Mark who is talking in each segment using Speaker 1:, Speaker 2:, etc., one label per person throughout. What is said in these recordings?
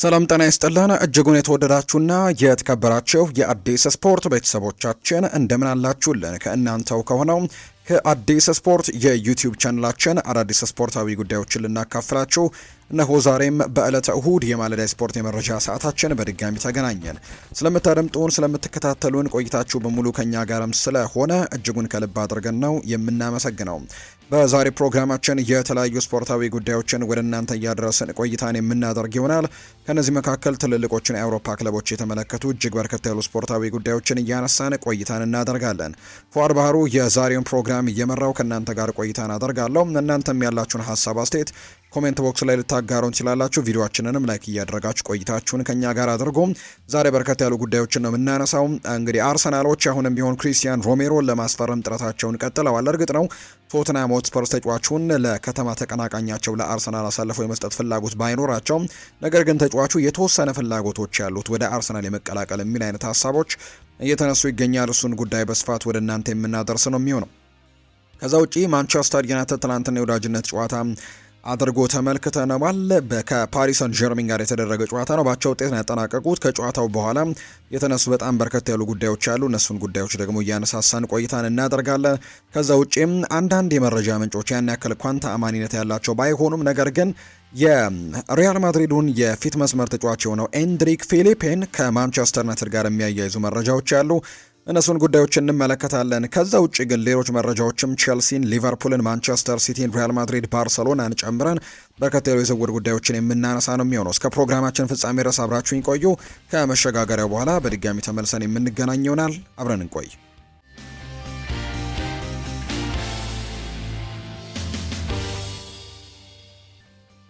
Speaker 1: ሰላም ጤና ይስጥልን እጅጉን የተወደዳችሁና የተከበራችሁ የአዲስ ስፖርት ቤተሰቦቻችን እንደምን አላችሁልን? ከእናንተው ከሆነው ከአዲስ ስፖርት የዩቲዩብ ቻናላችን አዳዲስ ስፖርታዊ ጉዳዮችን ልናካፍላችሁ እነሆ ዛሬም በዕለተ እሁድ የማለዳ ስፖርት የመረጃ ሰዓታችን በድጋሚ ተገናኘን። ስለምታደምጡን ስለምትከታተሉን ቆይታችሁ በሙሉ ከኛ ጋርም ስለሆነ እጅጉን ከልብ አድርገን ነው የምናመሰግነው። በዛሬ ፕሮግራማችን የተለያዩ ስፖርታዊ ጉዳዮችን ወደ እናንተ እያደረስን ቆይታን የምናደርግ ይሆናል። ከነዚህ መካከል ትልልቆችን የአውሮፓ ክለቦች የተመለከቱ እጅግ በርከት ያሉ ስፖርታዊ ጉዳዮችን እያነሳን ቆይታን እናደርጋለን። ፏር ባህሩ የዛሬውን ፕሮግራም እየመራው ከእናንተ ጋር ቆይታን አደርጋለሁ። እናንተም ያላችሁን ሀሳብ አስተያየት ኮሜንት ቦክስ ላይ ልታጋሩን ትችላላችሁ። ቪዲዮአችንንም ላይክ እያደረጋችሁ ቆይታችሁን ከኛ ጋር አድርጉ። ዛሬ በርከት ያሉ ጉዳዮችን ነው የምናነሳው። እንግዲህ አርሰናሎች አሁንም ቢሆን ክሪስቲያን ሮሜሮን ለማስፈረም ጥረታቸውን ቀጥለዋል። እርግጥ ነው ቶተንሃም ሆትስፐርስ ተጫዋቹን ለከተማ ተቀናቃኛቸው ለአርሰናል አሳልፈው የመስጠት ፍላጎት ባይኖራቸው፣ ነገር ግን ተጫዋቹ የተወሰነ ፍላጎቶች ያሉት ወደ አርሰናል የመቀላቀል የሚል አይነት ሀሳቦች እየተነሱ ይገኛል። እሱን ጉዳይ በስፋት ወደ እናንተ የምናደርስ ነው የሚሆነው። ከዛ ውጪ ማንቸስተር ዩናይትድ ትናንትና የወዳጅነት ጨዋታ አድርጎ ተመልክተነዋል። ከፓሪስ ሰን ዠርሜን ጋር የተደረገ ጨዋታ ነው። ባቻ ውጤት ነው ያጠናቀቁት። ከጨዋታው በኋላ የተነሱ በጣም በርከት ያሉ ጉዳዮች አሉ። እነሱን ጉዳዮች ደግሞ እያነሳሳን ቆይታን እናደርጋለን። ከዛ ውጪም አንዳንድ የመረጃ ምንጮች ያን ያክል እንኳን ተአማኒነት ያላቸው ባይሆኑም ነገር ግን የሪያል ማድሪዱን የፊት መስመር ተጫዋች የሆነው ኤንድሪክ ፊሊፔን ከማንቸስተር ዩናይትድ ጋር የሚያያይዙ መረጃዎች አሉ። እነሱን ጉዳዮች እንመለከታለን። ከዛ ውጭ ግን ሌሎች መረጃዎችም ቼልሲን፣ ሊቨርፑልን፣ ማንቸስተር ሲቲን፣ ሪያል ማድሪድ፣ ባርሰሎናን ጨምረን በርከት ያሉ የዝውውር ጉዳዮችን የምናነሳ ነው የሚሆነው። እስከ ፕሮግራማችን ፍጻሜ ድረስ አብራችሁኝ ቆዩ። ከመሸጋገሪያው በኋላ በድጋሚ ተመልሰን የምንገናኝ ይሆናል። አብረን እንቆይ።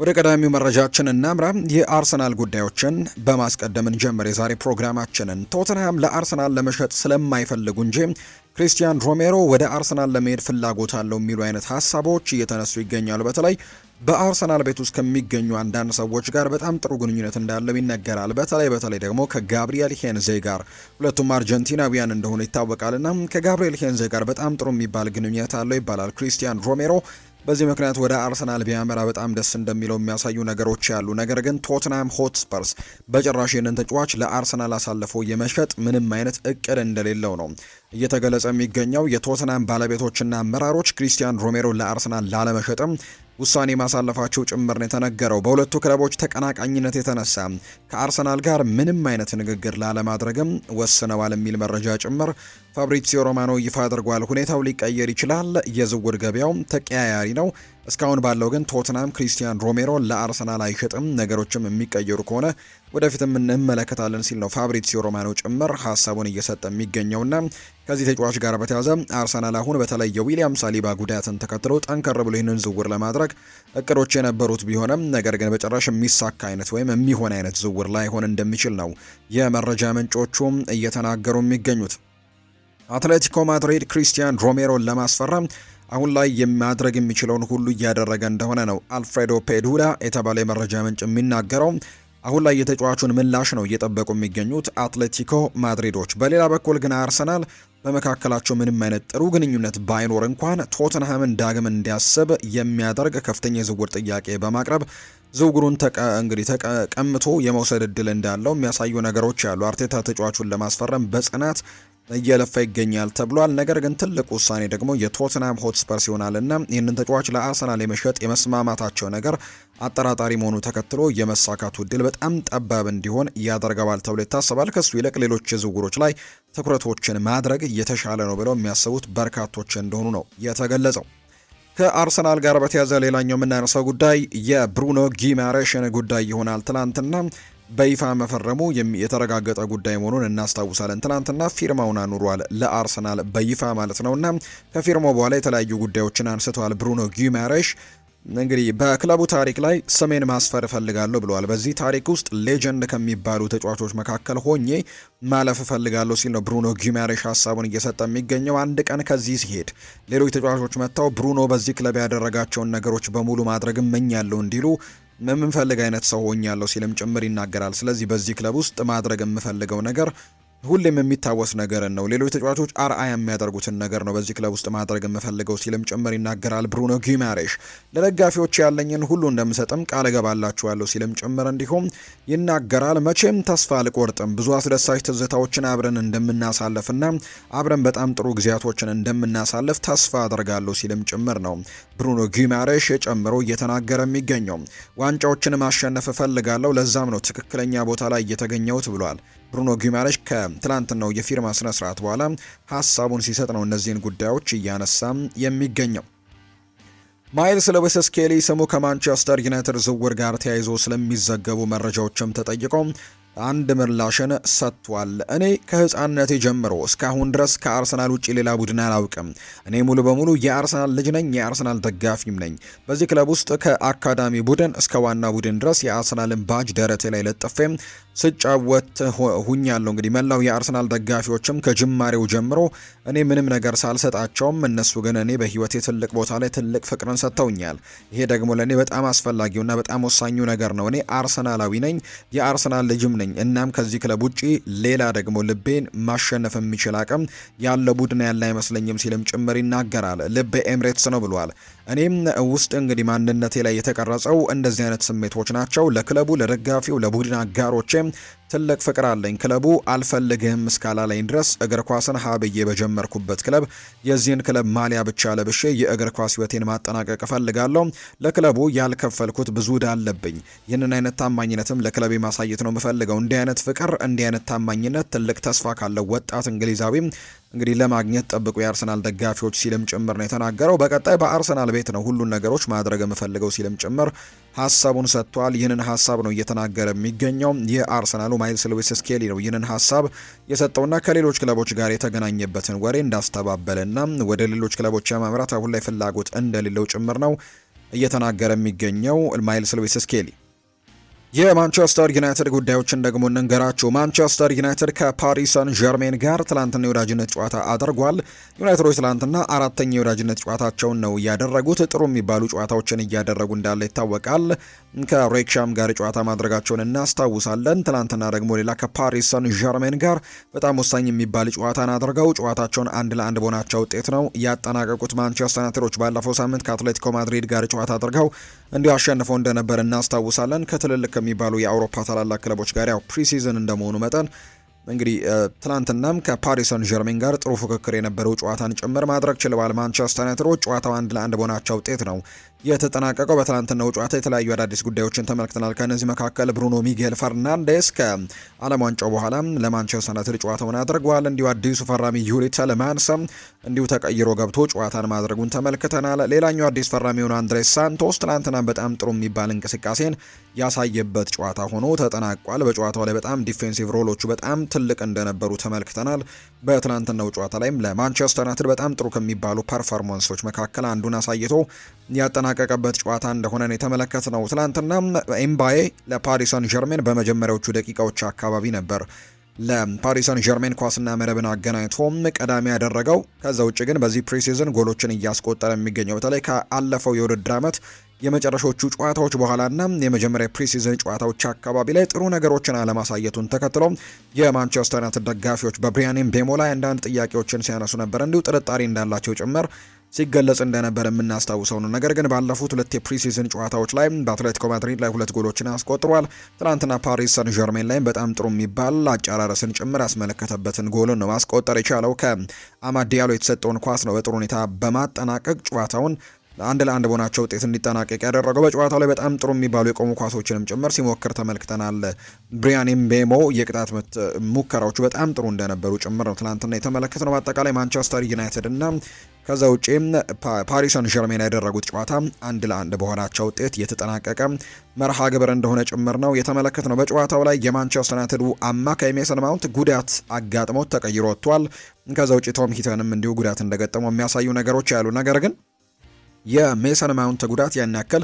Speaker 1: ወደ ቀዳሚው መረጃችን እናምራ። የአርሰናል ጉዳዮችን በማስቀደም እንጀምር የዛሬ ፕሮግራማችንን። ቶተንሃም ለአርሰናል ለመሸጥ ስለማይፈልጉ እንጂ ክሪስቲያን ሮሜሮ ወደ አርሰናል ለመሄድ ፍላጎት አለው የሚሉ አይነት ሀሳቦች እየተነሱ ይገኛሉ። በተለይ በአርሰናል ቤት ውስጥ ከሚገኙ አንዳንድ ሰዎች ጋር በጣም ጥሩ ግንኙነት እንዳለው ይነገራል። በተለይ ደግሞ ከጋብሪኤል ሄንዜ ጋር፣ ሁለቱም አርጀንቲናዊያን እንደሆኑ ይታወቃልና ከጋብሪኤል ሄንዜ ጋር በጣም ጥሩ የሚባል ግንኙነት አለው ይባላል ክሪስቲያን ሮሜሮ። በዚህ ምክንያት ወደ አርሰናል ቢያመራ በጣም ደስ እንደሚለው የሚያሳዩ ነገሮች ያሉ። ነገር ግን ቶትንሃም ሆትስፐርስ በጭራሽ ይህንን ተጫዋች ለአርሰናል አሳልፎ የመሸጥ ምንም አይነት እቅድ እንደሌለው ነው እየተገለጸ የሚገኘው። የቶትንሃም ባለቤቶችና አመራሮች ክሪስቲያን ሮሜሮ ለአርሰናል ላለመሸጥም ውሳኔ ማሳለፋቸው ጭምር ነው የተነገረው። በሁለቱ ክለቦች ተቀናቃኝነት የተነሳ ከአርሰናል ጋር ምንም አይነት ንግግር ላለማድረግም ወስነዋል የሚል መረጃ ጭምር ፋብሪዚዮ ሮማኖ ይፋ አድርጓል። ሁኔታው ሊቀየር ይችላል። የዝውውር ገበያው ተቀያያሪ ነው። እስካሁን ባለው ግን ቶትንሃም ክሪስቲያን ሮሜሮ ለአርሰናል አይሸጥም፣ ነገሮችም የሚቀየሩ ከሆነ ወደፊትም እንመለከታለን ሲል ነው ፋብሪዚዮ ሮማኖ ጭምር ሀሳቡን እየሰጠ የሚገኘውና ከዚህ ተጫዋች ጋር በተያያዘ አርሰናል አሁን በተለይ የዊሊያም ሳሊባ ጉዳትን ተከትሎ ጠንከር ብሎ ይህንን ዝውውር ለማድረግ እቅዶች የነበሩት ቢሆንም ነገር ግን በጭራሽ የሚሳካ አይነት ወይም የሚሆን አይነት ዝውውር ላይሆን እንደሚችል ነው የመረጃ ምንጮቹም እየተናገሩ የሚገኙት። አትሌቲኮ ማድሪድ ክሪስቲያን ሮሜሮን ለማስፈረም አሁን ላይ ማድረግ የሚችለውን ሁሉ እያደረገ እንደሆነ ነው አልፍሬዶ ፔዱላ የተባለ የመረጃ ምንጭ የሚናገረው። አሁን ላይ የተጫዋቹን ምላሽ ነው እየጠበቁ የሚገኙት አትሌቲኮ ማድሪዶች። በሌላ በኩል ግን አርሰናል በመካከላቸው ምንም አይነት ጥሩ ግንኙነት ባይኖር እንኳን ቶተንሃምን ዳግም እንዲያስብ የሚያደርግ ከፍተኛ የዝውውር ጥያቄ በማቅረብ ዝውውሩን ተቀምቶ የመውሰድ እድል እንዳለው የሚያሳዩ ነገሮች ያሉ። አርቴታ ተጫዋቹን ለማስፈረም በጽናት እየለፋ ይገኛል ተብሏል። ነገር ግን ትልቅ ውሳኔ ደግሞ የቶተንሃም ሆትስፐርስ ይሆናልና ይህንን ተጫዋች ለአርሰናል የመሸጥ የመስማማታቸው ነገር አጠራጣሪ መሆኑ ተከትሎ የመሳካቱ እድል በጣም ጠባብ እንዲሆን ያደርገዋል ተብሎ ይታሰባል። ከሱ ይልቅ ሌሎች ዝውውሮች ላይ ትኩረቶችን ማድረግ የተሻለ ነው ብለው የሚያስቡት በርካቶች እንደሆኑ ነው የተገለጸው። ከአርሰናል ጋር በተያያዘ ሌላኛው የምናነሳው ጉዳይ የብሩኖ ጊማሬሽን ጉዳይ ይሆናል። ትናንትና በይፋ መፈረሙ የተረጋገጠ ጉዳይ መሆኑን እናስታውሳለን። ትናንትና ፊርማውን አኑሯል ለአርሰናል በይፋ ማለት ነውና ከፊርማው በኋላ የተለያዩ ጉዳዮችን አንስተዋል። ብሩኖ ጊማሬሽ እንግዲህ በክለቡ ታሪክ ላይ ስሜን ማስፈር እፈልጋለሁ ብለዋል። በዚህ ታሪክ ውስጥ ሌጀንድ ከሚባሉ ተጫዋቾች መካከል ሆኜ ማለፍ እፈልጋለሁ ሲል ነው ብሩኖ ጊማሬሽ ሀሳቡን እየሰጠ የሚገኘው። አንድ ቀን ከዚህ ሲሄድ ሌሎች ተጫዋቾች መጥተው ብሩኖ በዚህ ክለብ ያደረጋቸውን ነገሮች በሙሉ ማድረግ እመኛለሁ እንዲሉ የምንፈልግ አይነት ሰው ሆኛለሁ ሲልም ጭምር ይናገራል። ስለዚህ በዚህ ክለብ ውስጥ ማድረግ የምፈልገው ነገር ሁሌም የሚታወስ ነገር ነው። ሌሎች ተጫዋቾች አርአያ የሚያደርጉትን ነገር ነው በዚህ ክለብ ውስጥ ማድረግ የምፈልገው ሲልም ጭምር ይናገራል። ብሩኖ ጊማሬሽ ለደጋፊዎች ያለኝን ሁሉ እንደምሰጥም ቃል እገባላችኋለሁ ሲልም ጭምር እንዲሁም ይናገራል። መቼም ተስፋ አልቆርጥም፣ ብዙ አስደሳች ትዝታዎችን አብረን እንደምናሳልፍና አብረን በጣም ጥሩ ጊዜያቶችን እንደምናሳልፍ ተስፋ አደርጋለሁ ሲልም ጭምር ነው ብሩኖ ጊማሬሽ ጨምሮ እየተናገረ የሚገኘው። ዋንጫዎችን ማሸነፍ እፈልጋለሁ፣ ለዛም ነው ትክክለኛ ቦታ ላይ እየተገኘሁት ብሏል። ብሩኖ ጊማሬሽ ከትላንትናው የፊርማ ስነ ስርዓት በኋላ ሀሳቡን ሲሰጥ ነው እነዚህን ጉዳዮች እያነሳም የሚገኘው። ማይልስ ሉዊስ ስኬሊ ስሙ ከማንቸስተር ዩናይትድ ዝውውር ጋር ተያይዞ ስለሚዘገቡ መረጃዎችም ተጠይቆ አንድ ምላሽን ሰጥቷል። እኔ ከህፃንነቴ ጀምሮ እስካሁን ድረስ ከአርሰናል ውጪ ሌላ ቡድን አላውቅም። እኔ ሙሉ በሙሉ የአርሰናል ልጅ ነኝ፣ የአርሰናል ደጋፊም ነኝ። በዚህ ክለብ ውስጥ ከአካዳሚ ቡድን እስከ ዋና ቡድን ድረስ የአርሰናልን ባጅ ደረቴ ላይ ለጥፌ ስጫወት ሁኛለሁ። እንግዲህ መላው የአርሰናል ደጋፊዎችም ከጅማሬው ጀምሮ እኔ ምንም ነገር ሳልሰጣቸውም እነሱ ግን እኔ በህይወቴ ትልቅ ቦታ ላይ ትልቅ ፍቅርን ሰጥተውኛል። ይሄ ደግሞ ለእኔ በጣም አስፈላጊውና በጣም ወሳኙ ነገር ነው። እኔ አርሰናላዊ ነኝ፣ የአርሰናል ልጅም ነኝ። እናም ከዚህ ክለብ ውጪ ሌላ ደግሞ ልቤን ማሸነፍ የሚችል አቅም ያለ ቡድን ያለ አይመስለኝም ሲልም ጭምር ይናገራል። ልቤ ኤምሬትስ ነው ብሏል። እኔም ውስጥ እንግዲህ ማንነቴ ላይ የተቀረጸው እንደዚህ አይነት ስሜቶች ናቸው። ለክለቡ፣ ለደጋፊው፣ ለቡድን አጋሮቼ ትልቅ ፍቅር አለኝ። ክለቡ አልፈልግህም እስካላለኝ ድረስ እግር ኳስን ሀብዬ በጀመርኩበት ክለብ የዚህን ክለብ ማሊያ ብቻ ለብሼ የእግር ኳስ ህይወቴን ማጠናቀቅ እፈልጋለሁ። ለክለቡ ያልከፈልኩት ብዙ ዕዳ አለብኝ። ይህንን አይነት ታማኝነትም ለክለቤ ማሳየት ነው የምፈልገው። እንዲህ አይነት ፍቅር፣ እንዲህ አይነት ታማኝነት ትልቅ ተስፋ ካለው ወጣት እንግሊዛዊም እንግዲህ ለማግኘት ጠብቁ የአርሰናል ደጋፊዎች ሲልም ጭምር ነው የተናገረው። በቀጣይ በአርሰናል ቤት ነው ሁሉን ነገሮች ማድረግ የምፈልገው ሲልም ጭምር ሀሳቡን ሰጥቷል። ይህንን ሀሳብ ነው እየተናገረ የሚገኘው የአርሰናሉ ማይልስ ሉዊስ ስኬሊ ነው ይህንን ሀሳብ የሰጠውና ከሌሎች ክለቦች ጋር የተገናኘበትን ወሬ እንዳስተባበለና ወደ ሌሎች ክለቦች የማምራት አሁን ላይ ፍላጎት እንደሌለው ጭምር ነው እየተናገረ የሚገኘው ማይልስ ሉዊስ ስኬሊ። የማንቸስተር ዩናይትድ ጉዳዮችን ደግሞ እንንገራችሁ። ማንቸስተር ዩናይትድ ከፓሪስ ሰን ዠርሜን ጋር ትላንትና የወዳጅነት ጨዋታ አድርጓል። ዩናይትዶች ትላንትና አራተኛ የወዳጅነት ጨዋታቸውን ነው እያደረጉት። ጥሩ የሚባሉ ጨዋታዎችን እያደረጉ እንዳለ ይታወቃል። ከሬክሻም ጋር ጨዋታ ማድረጋቸውን እናስታውሳለን። ትላንትና ደግሞ ሌላ ከፓሪስ ሰን ዠርሜን ጋር በጣም ወሳኝ የሚባል ጨዋታን አድርገው ጨዋታቸውን 1-1 በሆናቸው ውጤት ነው ያጠናቀቁት። ማንቸስተር ዩናይትዶች ባለፈው ሳምንት ከአትሌቲኮ ማድሪድ ጋር ጨዋታ አድርገው እንዲሁ አሸንፈው እንደነበር እናስታውሳለን። ከትልልቅ ከሚባሉ የአውሮፓ ታላላቅ ክለቦች ጋር ያው ፕሪሲዝን እንደመሆኑ መጠን እንግዲህ ትላንትናም ከፓሪስ ሰን ዠርሜን ጋር ጥሩ ፉክክር የነበረው ጨዋታን ጭምር ማድረግ ችለዋል። ማንቸስተር ዩናይትዶች ጨዋታው 1-1 በሆናቸው ውጤት ነው የተጠናቀቀው። በትላንትናው ጨዋታ የተለያዩ አዳዲስ ጉዳዮችን ተመልክተናል። ከነዚህ መካከል ብሩኖ ሚጌል ፈርናንዴስ ከዓለም ዋንጫው በኋላ ለማንቸስተር ዩናይትድ ጨዋታውን አድርጓል። እንዲሁ አዲሱ ፈራሚ ዩሪ ቴሌማንስም እንዲሁ ተቀይሮ ገብቶ ጨዋታን ማድረጉን ተመልክተናል። ሌላኛው አዲስ ፈራሚውን አንድሬስ ሳንቶስ ትላንትና በጣም ጥሩ የሚባል እንቅስቃሴን ያሳየበት ጨዋታ ሆኖ ተጠናቋል። በጨዋታው ላይ በጣም ዲፌንሲቭ ሮሎቹ በጣም ትልቅ እንደነበሩ ተመልክተናል። በትላንትናው ጨዋታ ላይም ለማንቸስተር ዩናይትድ በጣም ጥሩ ከሚባሉ ፐርፎርማንሶች መካከል አንዱን አሳይቶ ያጠናቀቀበት ጨዋታ እንደሆነ ነው የተመለከትነው። ትላንትና ኤምባዬ ለፓሪስ ሰን ዠርሜን በመጀመሪያዎቹ ደቂቃዎች አካባቢ ነበር ለፓሪስ ሰን ዠርሜን ኳስና መረብን አገናኝቶም ቀዳሚ ያደረገው። ከዛ ውጭ ግን በዚህ ፕሪሲዝን ጎሎችን እያስቆጠረ የሚገኘው በተለይ ከአለፈው የውድድር ዓመት የመጨረሻዎቹ ጨዋታዎች በኋላና የመጀመሪያ ፕሪሲዝን ጨዋታዎች አካባቢ ላይ ጥሩ ነገሮችን አለማሳየቱን ተከትሎ የማንቸስተር ዩናይትድ ደጋፊዎች በብሪያን ምቤሞ ላይ አንዳንድ ጥያቄዎችን ሲያነሱ ነበር። እንዲሁ ጥርጣሬ እንዳላቸው ጭምር ሲገለጽ እንደነበር የምናስታውሰው ነው። ነገር ግን ባለፉት ሁለት የፕሪሲዝን ጨዋታዎች ላይ በአትሌቲኮ ማድሪድ ላይ 2 ጎሎችን አስቆጥሯል። ትናንትና ፓሪስ ሰን ዠርሜን ላይ በጣም ጥሩ የሚባል አጨራረስን ጭምር ያስመለከተበትን ጎልን ነው ማስቆጠር የቻለው። ከአማድ ዲያሎ የተሰጠውን ኳስ ነው በጥሩ ሁኔታ በማጠናቀቅ ጨዋታውን 1-1 በሆናቸው ውጤት እንዲጠናቀቅ ያደረገው። በጨዋታው ላይ በጣም ጥሩ የሚባሉ የቆሙ ኳሶችንም ጭምር ሲሞክር ተመልክተናል። ብሪያን ምቤሞ የቅጣት ምት ሙከራዎቹ በጣም ጥሩ እንደነበሩ ጭምር ነው ትናንትና የተመለከትነው። በአጠቃላይ ማንቸስተር ዩናይትድ እና ከዛ ውጪም ፓሪስ ሰን ዠርሜን ያደረጉት ጨዋታ 1-1 በሆናቸው ውጤት የተጠናቀቀ መርሃ ግብር እንደሆነ ጭምር ነው የተመለከትነው። በጨዋታው ላይ የማንቸስተር ዩናይትዱ አማካይ ሜሰን ማውንት ጉዳት አጋጥሞት ተቀይሮ ወጥቷል። ከዛ ውጪ ቶም ሂተንም እንዲሁ ጉዳት እንደገጠመው የሚያሳዩ ነገሮች ያሉ፣ ነገር ግን የሜሰን ማውንት ጉዳት ያን ያክል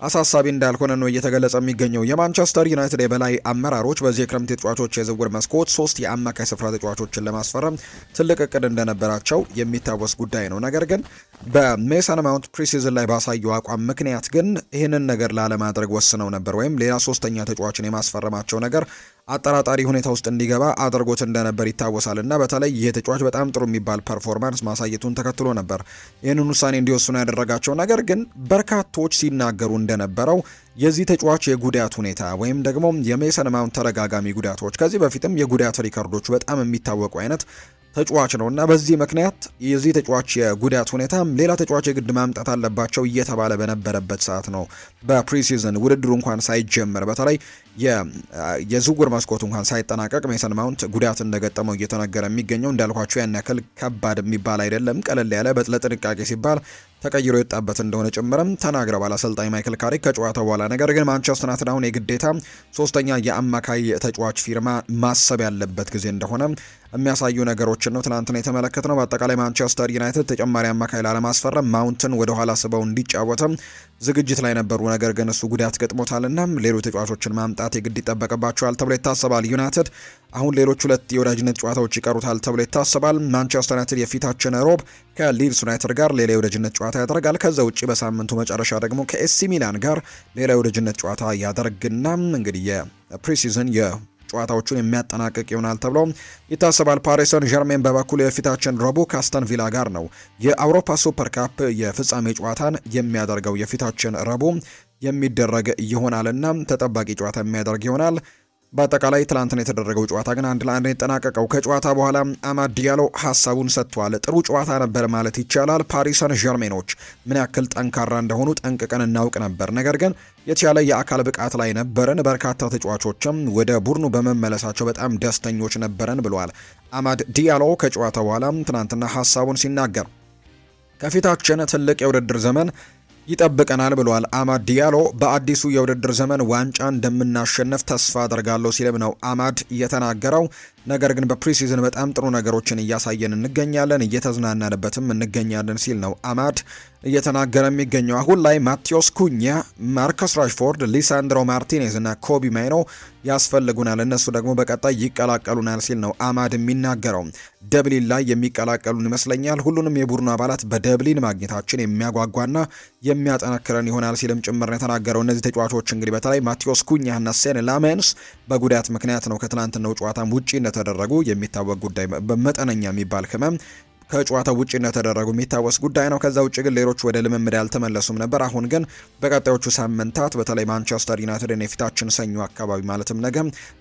Speaker 1: አሳሳቢ እንዳልሆነ ነው እየተገለጸ የሚገኘው። የማንቸስተር ዩናይትድ የበላይ አመራሮች በዚህ የክረምት ተጫዋቾች የዝውውር መስኮት 3 የአማካይ ስፍራ ተጫዋቾችን ለማስፈረም ትልቅ እቅድ እንደነበራቸው የሚታወስ ጉዳይ ነው። ነገር ግን በሜሰን ማውንት ፕሪሲዝን ላይ ባሳየው አቋም ምክንያት ግን ይህንን ነገር ላለማድረግ ወስነው ነበር፣ ወይም ሌላ ሶስተኛ ተጫዋችን የማስፈረማቸው ነገር አጠራጣሪ ሁኔታ ውስጥ እንዲገባ አድርጎት እንደነበር ይታወሳል። እና በተለይ ይህ ተጫዋች በጣም ጥሩ የሚባል ፐርፎርማንስ ማሳየቱን ተከትሎ ነበር ይህንን ውሳኔ እንዲወስኑ ያደረጋቸው። ነገር ግን በርካቶች ሲናገሩ እንደነበረው የዚህ ተጫዋች የጉዳት ሁኔታ ወይም ደግሞ የሜሰን ማውንት ተደጋጋሚ ጉዳቶች፣ ከዚህ በፊትም የጉዳት ሪከርዶች በጣም የሚታወቁ አይነት ተጫዋች ነው እና በዚህ ምክንያት የዚህ ተጫዋች የጉዳት ሁኔታ ሌላ ተጫዋች የግድ ማምጣት አለባቸው እየተባለ በነበረበት ሰዓት ነው በፕሪሲዝን ውድድሩ እንኳን ሳይጀምር በተለይ የዝውውር መስኮቱ እንኳን ሳይጠናቀቅ ሜሰን ማውንት ጉዳት እንደገጠመው እየተነገረ የሚገኘው። እንዳልኳቸው ያን ያክል ከባድ የሚባል አይደለም፣ ቀለል ያለ ለጥንቃቄ ሲባል ተቀይሮ የወጣበት እንደሆነ ጭምርም ተናግረዋል አሰልጣኝ ማይክል ካሪክ ከጨዋታው በኋላ። ነገር ግን ማንቸስተር ዩናይትድ አሁን የግዴታ ሶስተኛ የአማካይ ተጫዋች ፊርማ ማሰብ ያለበት ጊዜ እንደሆነ የሚያሳዩ ነገሮችን ነው ትናንትና የተመለከትነው። በአጠቃላይ ማንቸስተር ዩናይትድ ተጨማሪ አማካይ ላለማስፈረም ማውንትን ወደ ኋላ ስበው እንዲጫወትም ዝግጅት ላይ ነበሩ። ነገር ግን እሱ ጉዳት ገጥሞታልና ሌሎች ተጫዋቾችን ማምጣት የግድ ይጠበቅባቸዋል ተብሎ ይታሰባል። ዩናይትድ አሁን ሌሎች ሁለት የወዳጅነት ጨዋታዎች ይቀሩታል ተብሎ ይታሰባል። ማንቸስተር ዩናይትድ የፊታችን ሮብ ከሊድስ ዩናይትድ ጋር ሌላ የወዳጅነት ጨዋታ ያደርጋል። ከዛ ውጪ በሳምንቱ መጨረሻ ደግሞ ከኤሲ ሚላን ጋር ሌላ የወዳጅነት ጨዋታ ያደርግና እንግዲህ የፕሪሲዝን ጨዋታዎቹን የሚያጠናቅቅ ይሆናል ተብሎ ይታሰባል። ፓሪስ ሰን ዠርሜን በበኩሉ የፊታችን ረቡዕ ከአስተን ቪላ ጋር ነው የአውሮፓ ሱፐር ካፕ የፍጻሜ ጨዋታን የሚያደርገው። የፊታችን ረቡዕ የሚደረግ ይሆናልና ተጠባቂ ጨዋታ የሚያደርግ ይሆናል። በአጠቃላይ ትላንትና የተደረገው ጨዋታ ግን 1-1 የተጠናቀቀው። ከጨዋታ በኋላ አማድ ዲያሎ ሀሳቡን ሰጥቷል። ጥሩ ጨዋታ ነበር ማለት ይቻላል። ፓሪስ ሰን ዠርሜኖች ምን ያክል ጠንካራ እንደሆኑ ጠንቅቀን እናውቅ ነበር፣ ነገር ግን የተሻለ የአካል ብቃት ላይ ነበርን። በርካታ ተጫዋቾችም ወደ ቡድኑ በመመለሳቸው በጣም ደስተኞች ነበረን ብሏል አማድ ዲያሎ ከጨዋታ በኋላ ትናንትና ሀሳቡን ሲናገር። ከፊታችን ትልቅ የውድድር ዘመን ይጠብቀናል ብሏል አማድ ዲያሎ። በአዲሱ የውድድር ዘመን ዋንጫ እንደምናሸነፍ ተስፋ አደርጋለሁ ሲልም ነው አማድ የተናገረው። ነገር ግን በፕሪሲዝን በጣም ጥሩ ነገሮችን እያሳየን እንገኛለን፣ እየተዝናናንበትም እንገኛለን ሲል ነው አማድ እየተናገረ የሚገኘው። አሁን ላይ ማቴዎስ ኩኛ፣ ማርከስ ራሽፎርድ፣ ሊሳንድሮ ማርቲኔዝ እና ኮቢ ማይኖ ያስፈልጉናል፣ እነሱ ደግሞ በቀጣይ ይቀላቀሉናል ሲል ነው አማድ የሚናገረው። ደብሊን ላይ የሚቀላቀሉን ይመስለኛል። ሁሉንም የቡድኑ አባላት በደብሊን ማግኘታችን የሚያጓጓና የሚያጠነክረን ይሆናል ሲልም ጭምር ነው የተናገረው። እነዚህ ተጫዋቾች እንግዲህ በተለይ ማቴዎስ ኩኛ እና ሴን ላሜንስ በጉዳት ምክንያት ነው ከትናንትናው ጨዋታም ውጪ እንደተደረጉ የሚታወቅ ጉዳይ፣ በመጠነኛ የሚባል ህመም ከጨዋታው ውጪ እንደተደረጉ የሚታወስ ጉዳይ ነው። ከዛ ውጪ ግን ሌሎች ወደ ልምምድ ያልተመለሱም ነበር። አሁን ግን በቀጣዮቹ ሳምንታት በተለይ ማንቸስተር ዩናይትድን የፊታችን ሰኞ አካባቢ ማለትም ነገ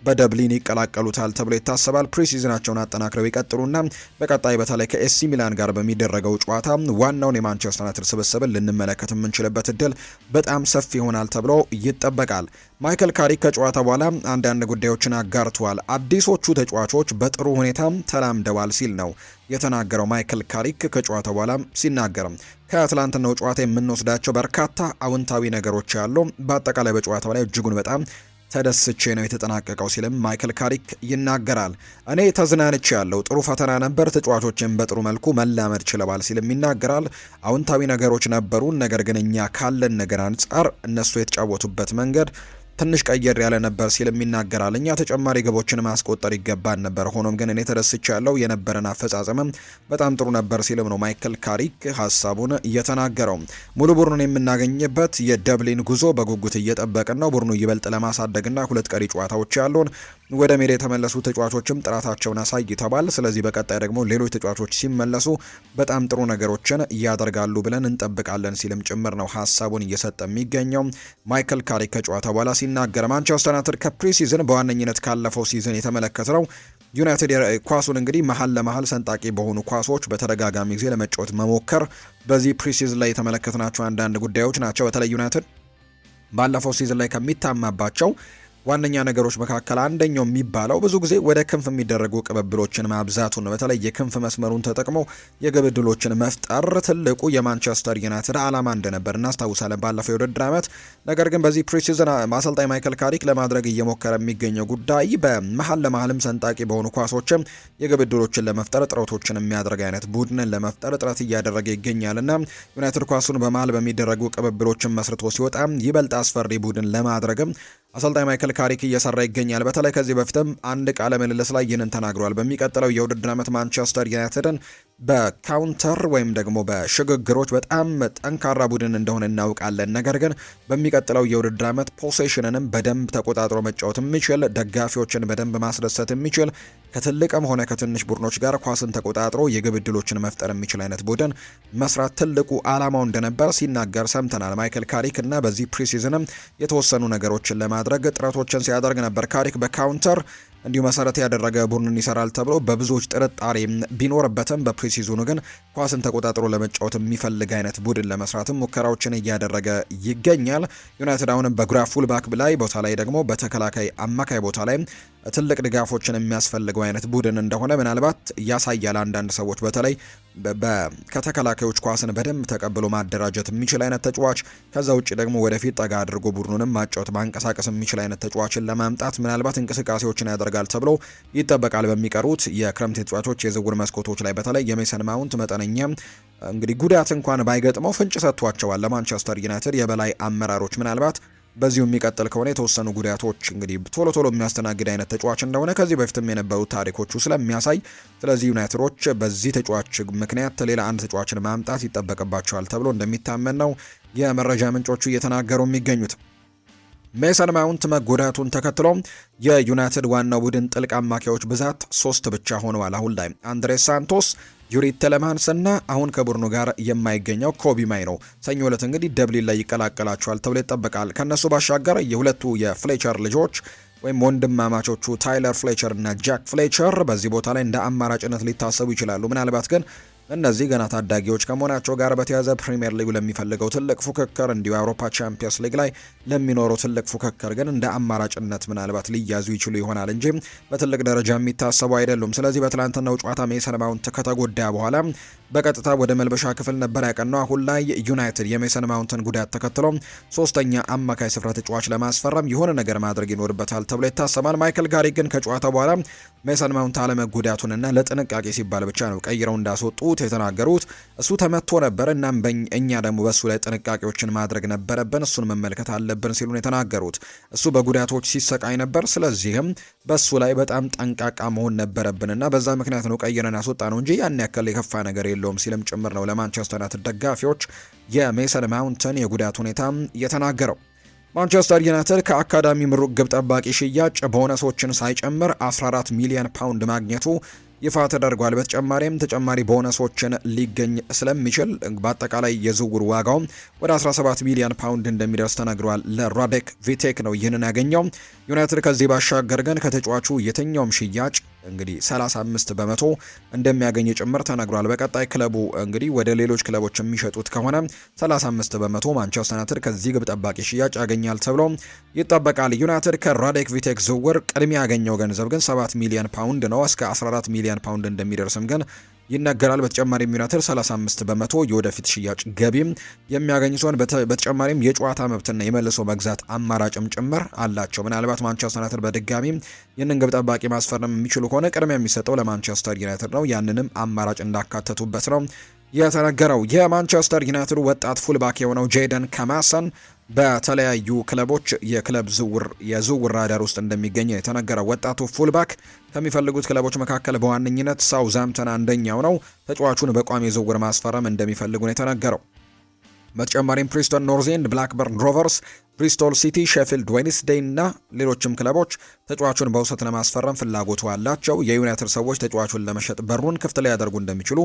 Speaker 1: በደብሊን ይቀላቀሉታል ተብሎ ይታሰባል። ፕሪሲዝናቸውን አጠናክረው ይቀጥሉና በቀጣይ በተለይ ከኤሲ ሚላን ጋር በሚደረገው ጨዋታ ዋናውን የማንቸስተር ዩናይትድ ስብስብን ልንመለከት የምንችልበት እድል በጣም ሰፊ ይሆናል ተብሎ ይጠበቃል። ማይክል ካሪክ ከጨዋታ በኋላ አንዳንድ ጉዳዮችን አጋርተዋል። አዲሶቹ ተጫዋቾች በጥሩ ሁኔታ ተላምደዋል ሲል ነው የተናገረው ማይክል ካሪክ ከጨዋታ በኋላ ሲናገርም ከአትላንትናው ጨዋታ የምንወስዳቸው በርካታ አውንታዊ ነገሮች ያሉ፣ በአጠቃላይ በጨዋታው ላይ እጅጉን በጣም ተደስቼ ነው የተጠናቀቀው ሲልም ማይክል ካሪክ ይናገራል። እኔ ተዝናንቼ ያለው ጥሩ ፈተና ነበር፣ ተጫዋቾችን በጥሩ መልኩ መላመድ ችለዋል ሲልም ይናገራል። አውንታዊ ነገሮች ነበሩ፣ ነገር ግን እኛ ካለን ነገር አንጻር እነሱ የተጫወቱበት መንገድ ትንሽ ቀየር ያለ ነበር ሲልም ይናገራል። እኛ ተጨማሪ ግቦችን ማስቆጠር ይገባን ነበር፣ ሆኖም ግን እኔ ተደስቻለሁ፣ የነበረን አፈጻጸምም በጣም ጥሩ ነበር ሲልም ነው ማይክል ካሪክ ሀሳቡን እየተናገረው። ሙሉ ቡድኑን የምናገኝበት የደብሊን ጉዞ በጉጉት እየጠበቅን ነው። ቡድኑ ይበልጥ ለማሳደግና ሁለት ቀሪ ጨዋታዎች ያሉን፣ ወደ ሜዳ የተመለሱ ተጫዋቾችም ጥራታቸውን አሳይተዋል። ስለዚህ በቀጣይ ደግሞ ሌሎች ተጫዋቾች ሲመለሱ በጣም ጥሩ ነገሮችን ያደርጋሉ ብለን እንጠብቃለን ሲልም ጭምር ነው ሀሳቡን እየሰጠ የሚገኘው ማይክል ካሪክ ከጨዋታ በኋላ ሲናገር። ማንቸስተር ዩናይትድ ከፕሪሲዝን በዋነኝነት ካለፈው ሲዝን የተመለከትነው ዩናይትድ ኳሱን እንግዲህ መሀል ለመሀል ሰንጣቂ በሆኑ ኳሶች በተደጋጋሚ ጊዜ ለመጫወት መሞከር በዚህ ፕሪሲዝን ላይ የተመለከትናቸው አንዳንድ ጉዳዮች ናቸው። በተለይ ዩናይትድ ባለፈው ሲዝን ላይ ከሚታማባቸው ዋነኛ ነገሮች መካከል አንደኛው የሚባለው ብዙ ጊዜ ወደ ክንፍ የሚደረጉ ቅብብሎችን ማብዛቱ ነው። በተለይ የክንፍ መስመሩን ተጠቅሞ የግብ ዕድሎችን መፍጠር ትልቁ የማንቸስተር ዩናይትድ ዓላማ እንደነበር እናስታውሳለን ባለፈው የውድድር ዓመት። ነገር ግን በዚህ ፕሪሲዝን አሰልጣኝ ማይክል ካሪክ ለማድረግ እየሞከረ የሚገኘው ጉዳይ በመሀል ለመሀልም ሰንጣቂ በሆኑ ኳሶችም የግብ ዕድሎችን ለመፍጠር ጥረቶችን የሚያደርግ አይነት ቡድንን ለመፍጠር ጥረት እያደረገ ይገኛልና ዩናይትድ ኳሱን በመሀል በሚደረጉ ቅብብሎችን መስርቶ ሲወጣ ይበልጥ አስፈሪ ቡድን ለማድረግም አሰልጣኝ ማይክል ካሪክ እየሰራ ይገኛል። በተለይ ከዚህ በፊትም አንድ ቃለ ምልልስ ላይ ይህንን ተናግሯል። በሚቀጥለው የውድድር ዓመት ማንቸስተር ዩናይትድን በካውንተር ወይም ደግሞ በሽግግሮች በጣም ጠንካራ ቡድን እንደሆነ እናውቃለን። ነገር ግን በሚቀጥለው የውድድር ዓመት ፖሴሽንንም በደንብ ተቆጣጥሮ መጫወት የሚችል ደጋፊዎችን በደንብ ማስደሰት የሚችል ከትልቅም ሆነ ከትንሽ ቡድኖች ጋር ኳስን ተቆጣጥሮ የግብ ዕድሎችን መፍጠር የሚችል አይነት ቡድን መስራት ትልቁ ዓላማው እንደነበር ሲናገር ሰምተናል። ማይክል ካሪክ እና በዚህ ፕሪሲዝንም የተወሰኑ ነገሮችን ለማድረግ ጥረቶችን ሲያደርግ ነበር። ካሪክ በካውንተር እንዲሁ መሰረት ያደረገ ቡድንን ይሰራል ተብሎ በብዙዎች ጥርጣሬ ቢኖርበትም በፕሪሲዝኑ ግን ኳስን ተቆጣጥሮ ለመጫወት የሚፈልግ አይነት ቡድን ለመስራትም ሙከራዎችን እያደረገ ይገኛል። ዩናይትድ አሁንም በግራ ፉልባክ ላይ ቦታ ላይ ደግሞ በተከላካይ አማካይ ቦታ ላይ ትልቅ ድጋፎችን የሚያስፈልገው አይነት ቡድን እንደሆነ ምናልባት ያሳያል። አንዳንድ ሰዎች በተለይ ከተከላካዮች ኳስን በደንብ ተቀብሎ ማደራጀት የሚችል አይነት ተጫዋች፣ ከዛ ውጭ ደግሞ ወደፊት ጠጋ አድርጎ ቡድኑንም ማጫወት ማንቀሳቀስ የሚችል አይነት ተጫዋችን ለማምጣት ምናልባት እንቅስቃሴዎችን ያደርጋል ተብሎ ይጠበቃል። በሚቀሩት የክረምት ተጫዋቾች የዝውውር መስኮቶች ላይ በተለይ የሜሰን ማውንት መጠነኛ እንግዲህ ጉዳት እንኳን ባይገጥመው ፍንጭ ሰጥቷቸዋል ለማንቸስተር ዩናይትድ የበላይ አመራሮች ምናልባት በዚሁ የሚቀጥል ከሆነ የተወሰኑ ጉዳቶች እንግዲህ ቶሎ የሚያስተናግድ አይነት ተጫዋች እንደሆነ ከዚህ በፊትም የነበሩት ታሪኮቹ ስለሚያሳይ፣ ስለዚህ ዩናይትዶች በዚህ ተጫዋች ምክንያት ሌላ አንድ ተጫዋችን ማምጣት ይጠበቅባቸዋል ተብሎ እንደሚታመን ነው የመረጃ ምንጮቹ እየተናገሩ የሚገኙት። ሜሰን ማውንት መጎዳቱን ተከትሎ የዩናይትድ ዋናው ቡድን ጥልቅ አማካዮች ብዛት 3 ብቻ ሆነዋል። አሁን ላይ አንድሬስ ሳንቶስ፣ ዩሪ ቴሌማንስ እና አሁን ከቡድኑ ጋር የማይገኘው ኮቢ ማይኖ ሰኞ ዕለት እንግዲህ ደብሊን ላይ ይቀላቀላቸዋል ተብሎ ይጠበቃል። ከነሱ ባሻገር የሁለቱ የፍሌቸር ልጆች ወይም ወንድማማቾቹ ታይለር ፍሌቸር እና ጃክ ፍሌቸር በዚህ ቦታ ላይ እንደ አማራጭነት ሊታሰቡ ይችላሉ። ምናልባት ግን እነዚህ ገና ታዳጊዎች ከመሆናቸው ጋር በተያያዘ ፕሪሚየር ሊጉ ለሚፈልገው ትልቅ ፉክክር እንዲሁ የአውሮፓ ቻምፒየንስ ሊግ ላይ ለሚኖረው ትልቅ ፉክክር ግን እንደ አማራጭነት ምናልባት ሊያዙ ይችሉ ይሆናል እንጂ በትልቅ ደረጃ የሚታሰቡ አይደሉም። ስለዚህ በትላንትናው ጨዋታ ሜሰን ማውንት ከተጎዳ በኋላ በቀጥታ ወደ መልበሻ ክፍል ነበር ያቀናው። አሁን ላይ ዩናይትድ የሜሰን ማውንትን ጉዳት ተከትሎ ሶስተኛ አማካይ ስፍራ ተጫዋች ለማስፈረም የሆነ ነገር ማድረግ ይኖርበታል ተብሎ ይታሰባል። ማይክል ካሪክ ግን ከጨዋታ በኋላ ሜሰን ማውንት አለመጎዳቱንና ለጥንቃቄ ሲባል ብቻ ነው ቀይረው እንዳስወጡት የተናገሩት። እሱ ተመቶ ነበር እናም እኛ ደግሞ በሱ ላይ ጥንቃቄዎችን ማድረግ ነበረብን፣ እሱን መመልከት አለብን ሲሉ ነው የተናገሩት። እሱ በጉዳቶች ሲሰቃይ ነበር፣ ስለዚህም በሱ ላይ በጣም ጠንቃቃ መሆን ነበረብንና በዛ ምክንያት ነው ቀይረን ያስወጣ ነው እንጂ ያን ያክል የከፋ ነገር የለውም ሲልም ጭምር ነው ለማንቸስተር ዩናይትድ ደጋፊዎች የሜሰን ማውንትን የጉዳት ሁኔታ የተናገረው። ማንቸስተር ዩናይትድ ከአካዳሚ ምሩቅ ግብ ጠባቂ ሽያጭ ቦነሶችን ሳይጨምር 14 ሚሊዮን ፓውንድ ማግኘቱ ይፋ ተደርጓል። በተጨማሪም ተጨማሪ ቦነሶችን ሊገኝ ስለሚችል በአጠቃላይ የዝውውር ዋጋው ወደ 17 ሚሊዮን ፓውንድ እንደሚደርስ ተነግሯል። ለራዴክ ቪቴክ ነው ይህንን ያገኘው። ዩናይትድ ከዚህ ባሻገር ግን ከተጫዋቹ የትኛውም ሽያጭ እንግዲህ 35 በመቶ እንደሚያገኝ ጭምር ተነግሯል። በቀጣይ ክለቡ እንግዲህ ወደ ሌሎች ክለቦች የሚሸጡት ከሆነ 35 በመቶ ማንቸስተር ዩናይትድ ከዚህ ግብ ጠባቂ ሽያጭ ያገኛል ተብሎ ይጠበቃል። ዩናይትድ ከራዴክ ቪቴክ ዝውውር ቅድሚያ ያገኘው ገንዘብ ግን 7 ሚሊዮን ፓውንድ ነው። እስከ 14 ሚሊዮን ፓውንድ እንደሚደርስም ግን ይነገራል። በተጨማሪም ዩናይትድ 35 በመቶ የወደፊት ሽያጭ ገቢም የሚያገኝ ሲሆን በተጨማሪም የጨዋታ መብትና የመልሶ መግዛት አማራጭም ጭምር አላቸው። ምናልባት ማንቸስተር ዩናይትድ በድጋሚ ይህንን ግብ ጠባቂ ማስፈረም የሚችሉ ከሆነ ቅድሚያ የሚሰጠው ለማንቸስተር ዩናይትድ ነው። ያንንም አማራጭ እንዳካተቱበት ነው የተነገረው። የማንቸስተር ዩናይትድ ወጣት ፉልባክ የሆነው ጄደን ከማሰን በተለያዩ ክለቦች የክለብ የዝውውር ራዳር ውስጥ እንደሚገኝ የተነገረው። ወጣቱ ፉልባክ ከሚፈልጉት ክለቦች መካከል በዋነኝነት ሳውዝሃምፕተን አንደኛው ነው። ተጫዋቹን በቋሚ ዝውውር ማስፈረም እንደሚፈልጉ ነው የተነገረው። በተጨማሪም ፕሪስቶን ኖርዝ ኤንድ፣ ብላክበርን ሮቨርስ፣ ብሪስቶል ሲቲ፣ ሼፊልድ ዌድነስዴይ እና ሌሎችም ክለቦች ተጫዋቹን በውሰት ለማስፈረም ፍላጎቱ አላቸው። የዩናይትድ ሰዎች ተጫዋቹን ለመሸጥ በሩን ክፍት ሊያደርጉ እንደሚችሉ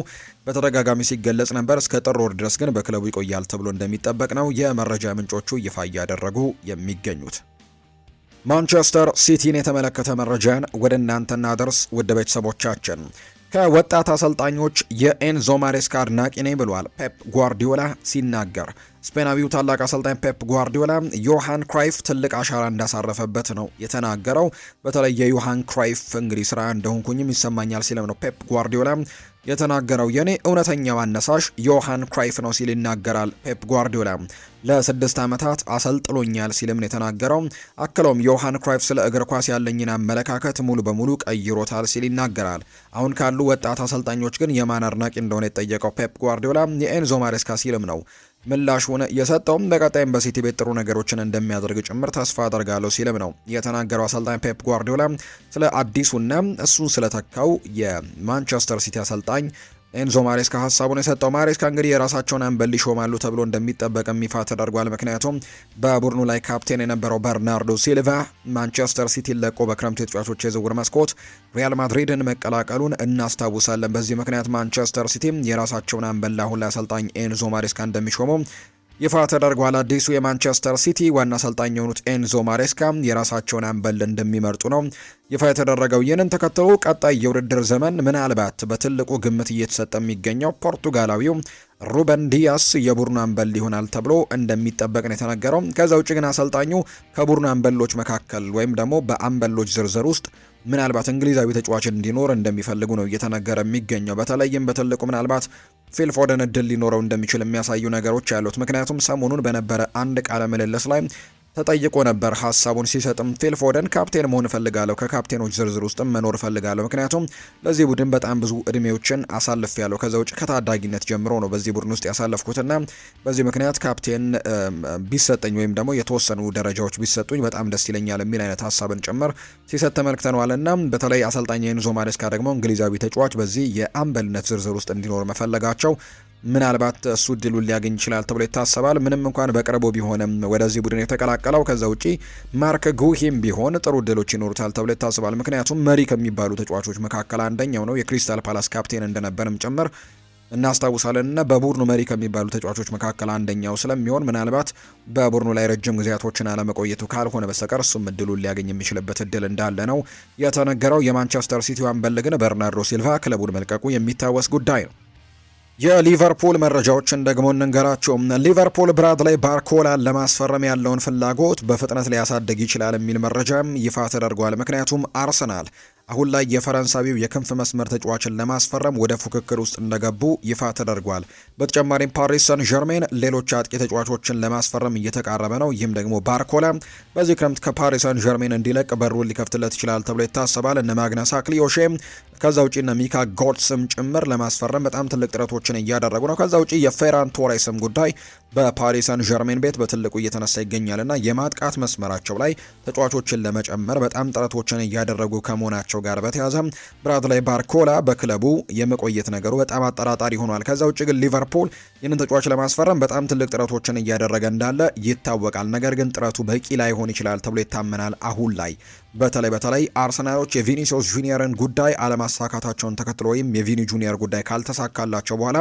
Speaker 1: በተደጋጋሚ ሲገለጽ ነበር። እስከ ጥር ወር ድረስ ግን በክለቡ ይቆያል ተብሎ እንደሚጠበቅ ነው የመረጃ ምንጮቹ ይፋ እያደረጉ የሚገኙት። ማንቸስተር ሲቲን የተመለከተ መረጃን ወደ እናንተ እናደርስ ውድ ቤተሰቦቻችን። ከወጣት አሰልጣኞች የኤንዞ ማሬስካ አድናቂ ነኝ ብሏል ፔፕ ጓርዲዮላ ሲናገር። ስፔናዊው ታላቅ አሰልጣኝ ፔፕ ጓርዲዮላ ዮሃን ክራይፍ ትልቅ አሻራ እንዳሳረፈበት ነው የተናገረው። በተለይ የዮሃን ክራይፍ እንግዲህ ስራ እንደሆንኩኝም ይሰማኛል ሲልም ነው ፔፕ ጓርዲዮላ የተናገረው የኔ እውነተኛው አነሳሽ ዮሃን ክራይፍ ነው ሲል ይናገራል ፔፕ ጓርዲዮላ። ለ6 ዓመታት አሰልጥሎኛል ሲልም የተናገረው። አክሎም ዮሃን ክራይፍ ስለ እግር ኳስ ያለኝን አመለካከት ሙሉ በሙሉ ቀይሮታል ሲል ይናገራል። አሁን ካሉ ወጣት አሰልጣኞች ግን የማን አድናቂ እንደሆነ የጠየቀው ፔፕ ጓርዲዮላ የኤንዞ ማሬስካ ሲልም ነው ምላሹን የሰጠውም። በቀጣይም በሲቲ ቤት ጥሩ ነገሮችን እንደሚያደርግ ጭምር ተስፋ አደርጋለሁ ሲልም ነው የተናገረው አሰልጣኝ ፔፕ ጓርዲዮላ ስለ አዲሱና እሱን ስለተካው የማንቸስተር ሲቲ አሰልጣኝ ኤንዞ ማሬስካ ሀሳቡን የሰጠው። ማሬስካ እንግዲህ የራሳቸውን አምበል ይሾማሉ ተብሎ እንደሚጠበቅም ይፋ ተደርጓል። ምክንያቱም በቡድኑ ላይ ካፕቴን የነበረው በርናርዶ ሲልቫ ማንቸስተር ሲቲ ለቆ በክረምቱ የተጫዋቾች የዝውውር መስኮት ሪያል ማድሪድን መቀላቀሉን እናስታውሳለን። በዚህ ምክንያት ማንቸስተር ሲቲ የራሳቸውን አምበል አሁን ላይ አሰልጣኝ ኤንዞ ማሬስካ እንደሚሾሙ ይፋ ተደርጓል። አዲሱ የማንቸስተር ሲቲ ዋና አሰልጣኝ የሆኑት ኤንዞ ማሬስካ የራሳቸውን አምበል እንደሚመርጡ ነው ይፋ የተደረገው። ይህንን ተከትሎ ቀጣይ የውድድር ዘመን ምናልባት በትልቁ ግምት እየተሰጠ የሚገኘው ፖርቱጋላዊው ሩበን ዲያስ የቡድኑ አምበል ይሆናል ተብሎ እንደሚጠበቅ ነው የተነገረው። ከዛ ውጭ ግን አሰልጣኙ ከቡድኑ አምበሎች መካከል ወይም ደግሞ በአምበሎች ዝርዝር ውስጥ ምናልባት እንግሊዛዊ ተጫዋች እንዲኖር እንደሚፈልጉ ነው እየተነገረ የሚገኘው። በተለይም በትልቁ ምናልባት ፊል ፎደን እድል ሊኖረው እንደሚችል የሚያሳዩ ነገሮች ያሉት። ምክንያቱም ሰሞኑን በነበረ አንድ ቃለ ምልልስ ላይ ተጠይቆ ነበር። ሀሳቡን ሲሰጥም ፊል ፎደን ካፕቴን መሆን እፈልጋለሁ፣ ከካፕቴኖች ዝርዝር ውስጥም መኖር እፈልጋለሁ፣ ምክንያቱም ለዚህ ቡድን በጣም ብዙ እድሜዎችን አሳልፌያለሁ። ከዛ ውጭ ከታዳጊነት ጀምሮ ነው በዚህ ቡድን ውስጥ ያሳለፍኩትና በዚህ ምክንያት ካፕቴን ቢሰጠኝ ወይም ደግሞ የተወሰኑ ደረጃዎች ቢሰጡኝ በጣም ደስ ይለኛል የሚል አይነት ሀሳብን ጭምር ሲሰጥ ተመልክተነዋልና በተለይ አሰልጣኝ ኤንዞ ማሬስካ ደግሞ እንግሊዛዊ ተጫዋች በዚህ የአምበልነት ዝርዝር ውስጥ እንዲኖር መፈለጋቸው ምናልባት እሱ እድሉን ሊያገኝ ይችላል ተብሎ ይታሰባል። ምንም እንኳን በቅርቡ ቢሆንም ወደዚህ ቡድን የተቀላቀለው ከዛ ውጪ ማርክ ጉሂም ቢሆን ጥሩ እድሎች ይኖሩታል ተብሎ ይታሰባል። ምክንያቱም መሪ ከሚባሉ ተጫዋቾች መካከል አንደኛው ነው። የክሪስታል ፓላስ ካፕቴን እንደነበርም ጭምር እናስታውሳለን እና በቡድኑ መሪ ከሚባሉ ተጫዋቾች መካከል አንደኛው ስለሚሆን ምናልባት በቡድኑ ላይ ረጅም ጊዜያቶችን አለመቆየቱ ካልሆነ በስተቀር እሱም እድሉን ሊያገኝ የሚችልበት እድል እንዳለ ነው የተነገረው። የማንቸስተር ሲቲው አምበል ግን በርናርዶ ሲልቫ ክለቡን መልቀቁ የሚታወስ ጉዳይ ነው። የሊቨርፑል መረጃዎችን ደግሞ እንንገራቸው። ሊቨርፑል ብራድሊ ባርኮላን ለማስፈረም ያለውን ፍላጎት በፍጥነት ሊያሳድግ ይችላል የሚል መረጃም ይፋ ተደርጓል። ምክንያቱም አርሰናል አሁን ላይ የፈረንሳዊው የክንፍ መስመር ተጫዋችን ለማስፈረም ወደ ፉክክር ውስጥ እንደገቡ ይፋ ተደርጓል። በተጨማሪም ፓሪስ ሰን ዠርሜን ሌሎች አጥቂ ተጫዋቾችን ለማስፈረም እየተቃረበ ነው። ይህም ደግሞ ባርኮላ በዚህ ክረምት ከፓሪስ ሰን ዠርሜን እንዲለቅ በሩን ሊከፍትለት ይችላል ተብሎ ይታሰባል። እነ ማግነስ አክሊዮሼ ከዛ ውጪ እነ ሚካ ጎትስም ጭምር ለማስፈረም በጣም ትልቅ ጥረቶችን እያደረጉ ነው። ከዛ ውጪ የፌራን ቶሬስም ጉዳይ በፓሪስ ሰን ዠርሜን ቤት በትልቁ እየተነሳ ይገኛልና የማጥቃት መስመራቸው ላይ ተጫዋቾችን ለመጨመር በጣም ጥረቶችን እያደረጉ ከመሆናቸው ጋር በተያያዘ ብራድሊ ባርኮላ በክለቡ የመቆየት ነገሩ በጣም አጠራጣሪ ሆኗል። ከዛ ውጭ ግን ሊቨርፑል ይህንን ተጫዋች ለማስፈረም በጣም ትልቅ ጥረቶችን እያደረገ እንዳለ ይታወቃል። ነገር ግን ጥረቱ በቂ ላይሆን ይችላል ተብሎ ይታመናል። አሁን ላይ በተለይ አርሰናሎች የቪኒሲዮስ ጁኒየርን ጉዳይ አለማሳካታቸውን ተከትሎ ወይም የቪኒ ጁኒየር ጉዳይ ካልተሳካላቸው በኋላ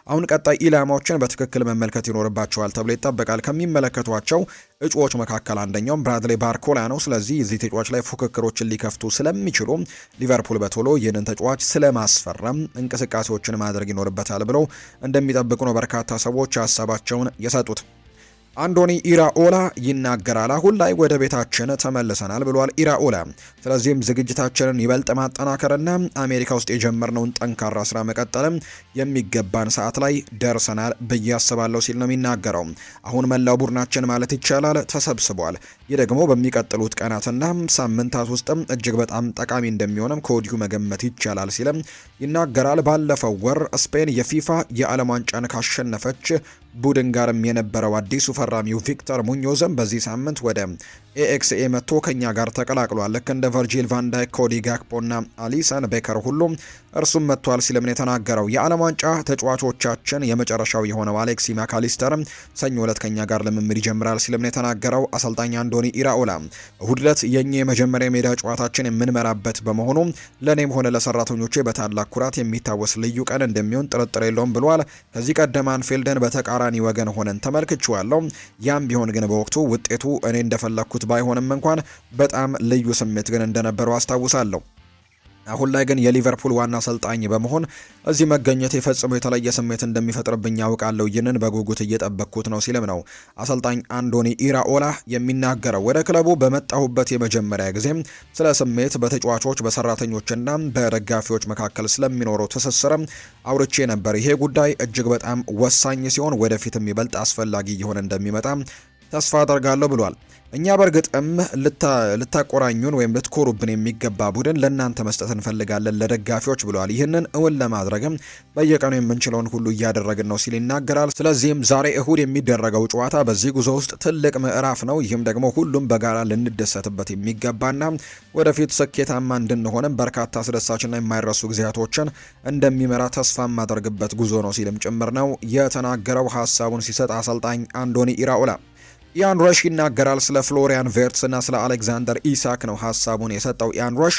Speaker 1: አሁን ቀጣይ ኢላማዎችን በትክክል መመልከት ይኖርባቸዋል ተብሎ ይጠበቃል። ከሚመለከቷቸው እጩዎች መካከል አንደኛውም ብራድሊ ባርኮላ ነው። ስለዚህ እዚህ ተጫዋች ላይ ፉክክሮችን ሊከፍቱ ስለሚችሉ ሊቨርፑል በቶሎ ይህንን ተጫዋች ስለማስፈረም እንቅስቃሴዎችን ማድረግ ይኖርበታል ብለው እንደሚጠብቁ ነው በርካታ ሰዎች ሀሳባቸውን የሰጡት። አንዶኒ ኢራኦላ ይናገራል። አሁን ላይ ወደ ቤታችን ተመልሰናል ብሏል ኢራኦላ። ስለዚህም ዝግጅታችንን ይበልጥ ማጠናከርና አሜሪካ ውስጥ የጀመርነውን ጠንካራ ስራ መቀጠልም የሚገባን ሰዓት ላይ ደርሰናል ብዬ አስባለሁ ሲል ነው የሚናገረው። አሁን መላው ቡድናችን ማለት ይቻላል ተሰብስቧል። ይህ ደግሞ በሚቀጥሉት ቀናትና ሳምንታት ውስጥም እጅግ በጣም ጠቃሚ እንደሚሆንም ከወዲሁ መገመት ይቻላል ሲልም ይናገራል። ባለፈው ወር ስፔን የፊፋ የዓለም ዋንጫን ካሸነፈች ቡድን ጋርም የነበረው አዲሱ ፈራሚው ቪክተር ሙኞዝም በዚህ ሳምንት ወደ ኤኤክስኤ መጥቶ ከኛ ጋር ተቀላቅሏል። ልክ እንደ ቨርጂል ቫንዳይክ፣ ኮዲ ጋክፖና አሊሰን ቤከር ሁሉም እርሱም መጥቷል ሲልም ነው የተናገረው። የዓለም ዋንጫ ተጫዋቾቻችን የመጨረሻው የሆነው አሌክሲ ማካሊስተርም ሰኞ ዕለት ከኛ ጋር ልምምድ ይጀምራል ሲልም ነው የተናገረው አሰልጣኝ አንዶኒ ኢራኦላ። እሁድ ዕለት የኛ የመጀመሪያ ሜዳ ጨዋታችን የምንመራበት በመሆኑ ለእኔም ሆነ ለሰራተኞቼ በታላቅ ኩራት የሚታወስ ልዩ ቀን እንደሚሆን ጥርጥር የለውም ብሏል። ከዚህ ቀደም አንፊልድን በተቃራኒ ወገን ሆነን ተመልክቼዋለሁ። ያም ቢሆን ግን በወቅቱ ውጤቱ እኔ እንደፈለግኩት ባይሆንም እንኳን በጣም ልዩ ስሜት ግን እንደነበረው አስታውሳለሁ። አሁን ላይ ግን የሊቨርፑል ዋና አሰልጣኝ በመሆን እዚህ መገኘት የፈጽሞ የተለየ ስሜት እንደሚፈጥርብኝ ያውቃለሁ። ይህንን በጉጉት እየጠበቅኩት ነው ሲልም ነው አሰልጣኝ አንዶኒ ኢራኦላ የሚናገረው። ወደ ክለቡ በመጣሁበት የመጀመሪያ ጊዜ ስለ ስሜት በተጫዋቾች በሰራተኞችና በደጋፊዎች መካከል ስለሚኖረው ትስስርም አውርቼ ነበር። ይሄ ጉዳይ እጅግ በጣም ወሳኝ ሲሆን ወደፊትም ይበልጥ አስፈላጊ እየሆነ እንደሚመጣ ተስፋ አደርጋለሁ ብሏል። እኛ በእርግጥም ልታቆራኙን ወይም ልትኮሩብን የሚገባ ቡድን ለእናንተ መስጠት እንፈልጋለን ለደጋፊዎች ብሏል። ይህንን እውን ለማድረግም በየቀኑ የምንችለውን ሁሉ እያደረግን ነው ሲል ይናገራል። ስለዚህም ዛሬ እሁድ የሚደረገው ጨዋታ በዚህ ጉዞ ውስጥ ትልቅ ምዕራፍ ነው። ይህም ደግሞ ሁሉም በጋራ ልንደሰትበት የሚገባና ወደፊት ስኬታማ እንድንሆንም በርካታ አስደሳችና የማይረሱ ጊዜያቶችን እንደሚመራ ተስፋ የማደርግበት ጉዞ ነው ሲልም ጭምር ነው የተናገረው። ሀሳቡን ሲሰጥ አሰልጣኝ አንዶኒ ኢራኦላ ኢያን ሮሽ ይናገራል። ስለ ፍሎሪያን ቬርትስ እና ስለ አሌክዛንደር ኢሳክ ነው ሀሳቡን የሰጠው ኢያን ሮሽ።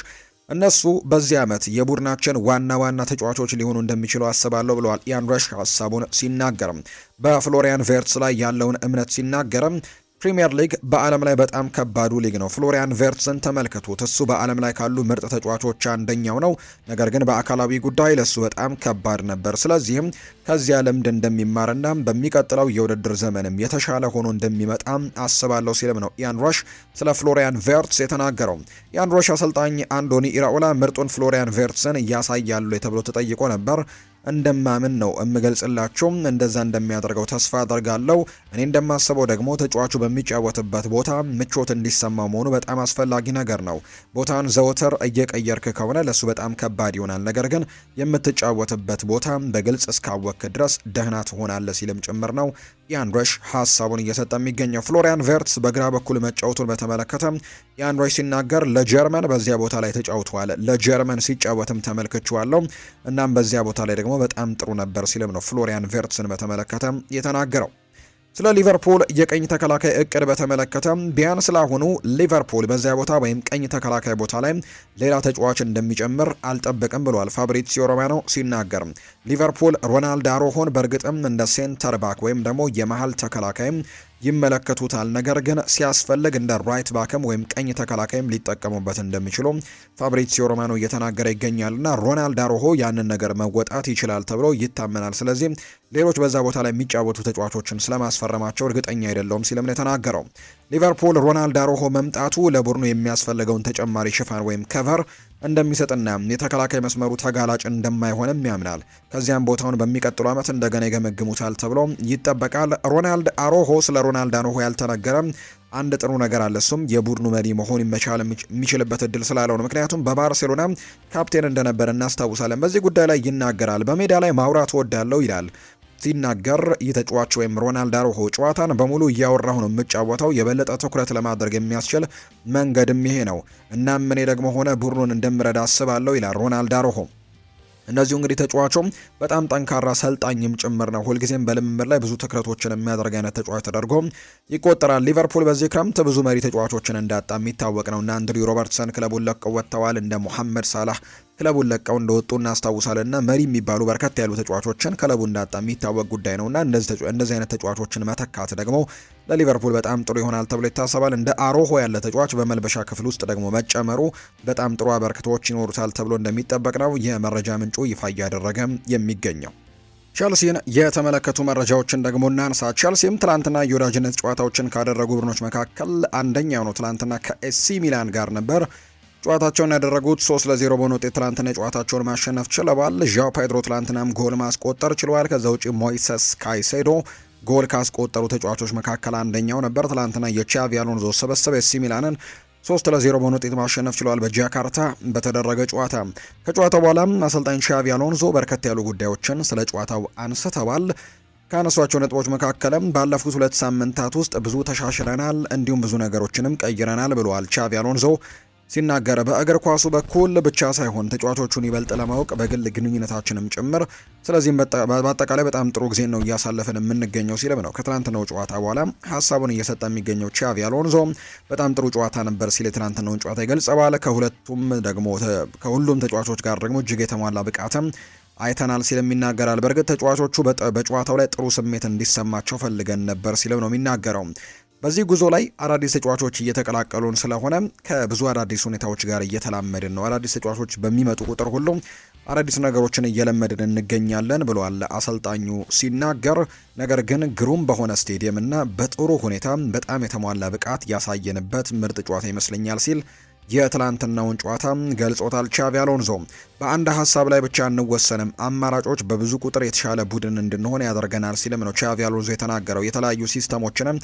Speaker 1: እነሱ በዚህ ዓመት የቡድናችን ዋና ተጫዋቾች ሊሆኑ እንደሚችሉ አስባለሁ ብለዋል ኢያን ሮሽ ሀሳቡን ሲናገርም። በፍሎሪያን ቬርትስ ላይ ያለውን እምነት ሲናገርም ፕሪሚየር ሊግ በዓለም ላይ በጣም ከባዱ ሊግ ነው። ፍሎሪያን ቬርትስን ተመልከቱት። እሱ በዓለም ላይ ካሉ ምርጥ ተጫዋቾች አንደኛው ነው። ነገር ግን በአካላዊ ጉዳይ ለሱ በጣም ከባድ ነበር። ስለዚህም ከዚያ ልምድ እንደሚማርና በሚቀጥለው የውድድር ዘመንም የተሻለ ሆኖ እንደሚመጣ አስባለሁ ሲልም ነው ኢያን ሮሽ ስለ ፍሎሪያን ቬርትስ የተናገረው። ኢያን ሮሽ አሰልጣኝ አንዶኒ ኢራኦላ ምርጡን ፍሎሪያን ቬርትስን እያሳያሉ ተብሎ ተጠይቆ ነበር። እንደማምን ነው የምገልጽላችሁ። እንደዛ እንደሚያደርገው ተስፋ አደርጋለሁ። እኔ እንደማስበው ደግሞ ተጫዋቹ በሚጫወትበት ቦታ ምቾት እንዲሰማው መሆኑ በጣም አስፈላጊ ነገር ነው። ቦታን ዘወትር እየቀየርክ ከሆነ ለሱ በጣም ከባድ ይሆናል። ነገር ግን የምትጫወትበት ቦታ በግልጽ እስካወክ ድረስ ደህና ትሆናለህ ሲልም ጭምር ነው ኢያን ሮሽ ሀሳቡን እየሰጠ የሚገኘው። ፍሎሪያን ቬርትስ በግራ በኩል መጫወቱን በተመለከተ ኢያን ሮሽ ሲናገር ለጀርመን በዚያ ቦታ ላይ ተጫውተዋል። ለጀርመን ሲጫወትም ተመልክቼዋለሁ። እናም በዚያ ቦታ ላይ ደግሞ በጣም ጥሩ ነበር ሲልም ነው ፍሎሪያን ቬርትስን በተመለከተ የተናገረው። ስለ ሊቨርፑል የቀኝ ተከላካይ እቅድ በተመለከተ ቢያንስ ለአሁኑ ሊቨርፑል በዚያ ቦታ ወይም ቀኝ ተከላካይ ቦታ ላይ ሌላ ተጫዋች እንደሚጨምር አልጠብቅም ብሏል ፋብሪዚዮ ሮማኖ ሲናገር። ሊቨርፑል ሮናልዶ አሮሆን በእርግጥም እንደ ሴንተር ባክ ወይም ደግሞ የመሃል ተከላካይም ይመለከቱታል። ነገር ግን ሲያስፈልግ እንደ ራይት ባክም ወይም ቀኝ ተከላካይም ሊጠቀሙበት እንደሚችሉ ፋብሪዚዮ ሮማኖ እየተናገረ ይገኛልና ሮናልዶ አሮሆ ያንን ነገር መወጣት ይችላል ተብሎ ይታመናል። ስለዚህ ሌሎች በዛ ቦታ ላይ የሚጫወቱ ተጫዋቾችን ስለማስፈረማቸው እርግጠኛ አይደለውም ሲልም ነው የተናገረው። ሊቨርፑል ሮናልዶ አሮሆ መምጣቱ ለቡድኑ የሚያስፈልገውን ተጨማሪ ሽፋን ወይም ከቨር እንደሚሰጥና የተከላካይ መስመሩ ተጋላጭ እንደማይሆንም ያምናል። ከዚያም ቦታውን በሚቀጥሉ ዓመት እንደገና ይገመግሙታል ተብሎ ይጠበቃል። ሮናልዶ አሮሆ ስለ ሮናልዶ አሮሆ ያልተነገረ አንድ ጥሩ ነገር አለ። እሱም የቡድኑ መሪ መሆን የሚችልበት እድል ስላለው ነው። ምክንያቱም በባርሴሎና ካፕቴን እንደነበረ እናስታውሳለን። በዚህ ጉዳይ ላይ ይናገራል። በሜዳ ላይ ማውራት ወዳለው ይላል ሲናገር ይህ ተጫዋች ወይም ሮናልዶ አሮሆ ጨዋታን በሙሉ እያወራሁ ነው የምጫወተው፣ የበለጠ ትኩረት ለማድረግ የሚያስችል መንገድም ይሄ ነው። እናም እኔ ደግሞ ሆነ ቡድኑን እንደምረዳ አስባለሁ ይላል ሮናልዶ አሮሆ። እነዚሁ እንግዲህ ተጫዋቹም በጣም ጠንካራ ሰልጣኝም ጭምር ነው። ሁልጊዜም በልምምድ ላይ ብዙ ትኩረቶችን የሚያደርግ አይነት ተጫዋች ተደርጎ ይቆጠራል። ሊቨርፑል በዚህ ክረምት ብዙ መሪ ተጫዋቾችን እንዳጣ የሚታወቅ ነው እና አንድሪው ሮበርትሰን ክለቡን ለቀው ወጥተዋል። እንደ ሙሐመድ ሳላህ ክለቡን ለቀው እንደወጡ እናስታውሳለንና መሪ የሚባሉ በርከት ያሉ ተጫዋቾችን ክለቡ እንዳጣ የሚታወቅ ጉዳይ ነውና እንደዚህ አይነት ተጫዋቾችን መተካት ደግሞ ለሊቨርፑል በጣም ጥሩ ይሆናል ተብሎ ይታሰባል። እንደ አሮሆ ያለ ተጫዋች በመልበሻ ክፍል ውስጥ ደግሞ መጨመሩ በጣም ጥሩ አበርክቶች ይኖሩታል ተብሎ እንደሚጠበቅ ነው የመረጃ ምንጩ ይፋ እያደረገ የሚገኘው። ቸልሲን የተመለከቱ መረጃዎችን ደግሞ እናንሳ። ቸልሲም ትላንትና የወዳጅነት ጨዋታዎችን ካደረጉ ቡድኖች መካከል አንደኛው ነው። ትላንትና ከኤሲ ሚላን ጋር ነበር ጨዋታቸውን ያደረጉት 3-0 በሆነ ውጤት ትላንትና ጨዋታቸውን ማሸነፍ ችለዋል። ዣው ፔድሮ ትላንትናም ጎል ማስቆጠር ችለዋል። ከዛ ውጪ ሞይሰስ ካይሴዶ ጎል ካስቆጠሩ ተጫዋቾች መካከል አንደኛው ነበር። ትላንትና የቻቪ አሎንዞ ስብስብ ኤሲ ሚላንን 3-0 በሆነ ውጤት ማሸነፍ ችለዋል በጃካርታ በተደረገ ጨዋታ። ከጨዋታው በኋላም አሰልጣኝ ቻቪ አሎንዞ በርከት ያሉ ጉዳዮችን ስለ ጨዋታው አንስተዋል። ካነሷቸው ነጥቦች መካከልም ባለፉት 2 ሳምንታት ውስጥ ብዙ ተሻሽለናል፣ እንዲሁም ብዙ ነገሮችንም ቀይረናል ብለዋል ቻቪ አሎንዞ ሲናገር። በእግር ኳሱ በኩል ብቻ ሳይሆን ተጫዋቾቹን ይበልጥ ለማወቅ በግል ግንኙነታችንም ጭምር፣ ስለዚህም በአጠቃላይ በጣም ጥሩ ጊዜ ነው እያሳለፈን የምንገኘው ሲልም ነው ከትናንትናው ጨዋታ በኋላ ሀሳቡን እየሰጠ የሚገኘው ቻቪ አሎንዞ። በጣም ጥሩ ጨዋታ ነበር ሲል የትናንትናውን ጨዋታ ይገልጸዋል። ከሁሉም ተጫዋቾች ጋር ደግሞ እጅግ የተሟላ ብቃትም አይተናል ሲልም ይናገራል። በእርግጥ ተጫዋቾቹ በጨዋታው ላይ ጥሩ ስሜት እንዲሰማቸው ፈልገን ነበር ሲልም ነው የሚናገረው። በዚህ ጉዞ ላይ አዳዲስ ተጫዋቾች እየተቀላቀሉን ስለሆነ ከብዙ አዳዲስ ሁኔታዎች ጋር እየተላመድን ነው። አዳዲስ ተጫዋቾች በሚመጡ ቁጥር ሁሉ አዳዲስ ነገሮችን እየለመድን እንገኛለን ብሏል አሰልጣኙ ሲናገር። ነገር ግን ግሩም በሆነ ስቴዲየም እና በጥሩ ሁኔታ በጣም የተሟላ ብቃት ያሳየንበት ምርጥ ጨዋታ ይመስለኛል ሲል የትላንትናውን ጨዋታ ገልጾታል። ቻቪ አሎንዞ በአንድ ሀሳብ ላይ ብቻ አንወሰንም፣ አማራጮች በብዙ ቁጥር የተሻለ ቡድን እንድንሆን ያደርገናል ሲልም ነው ቻቪ አሎንዞ የተናገረው። የተለያዩ ሲስተሞችንም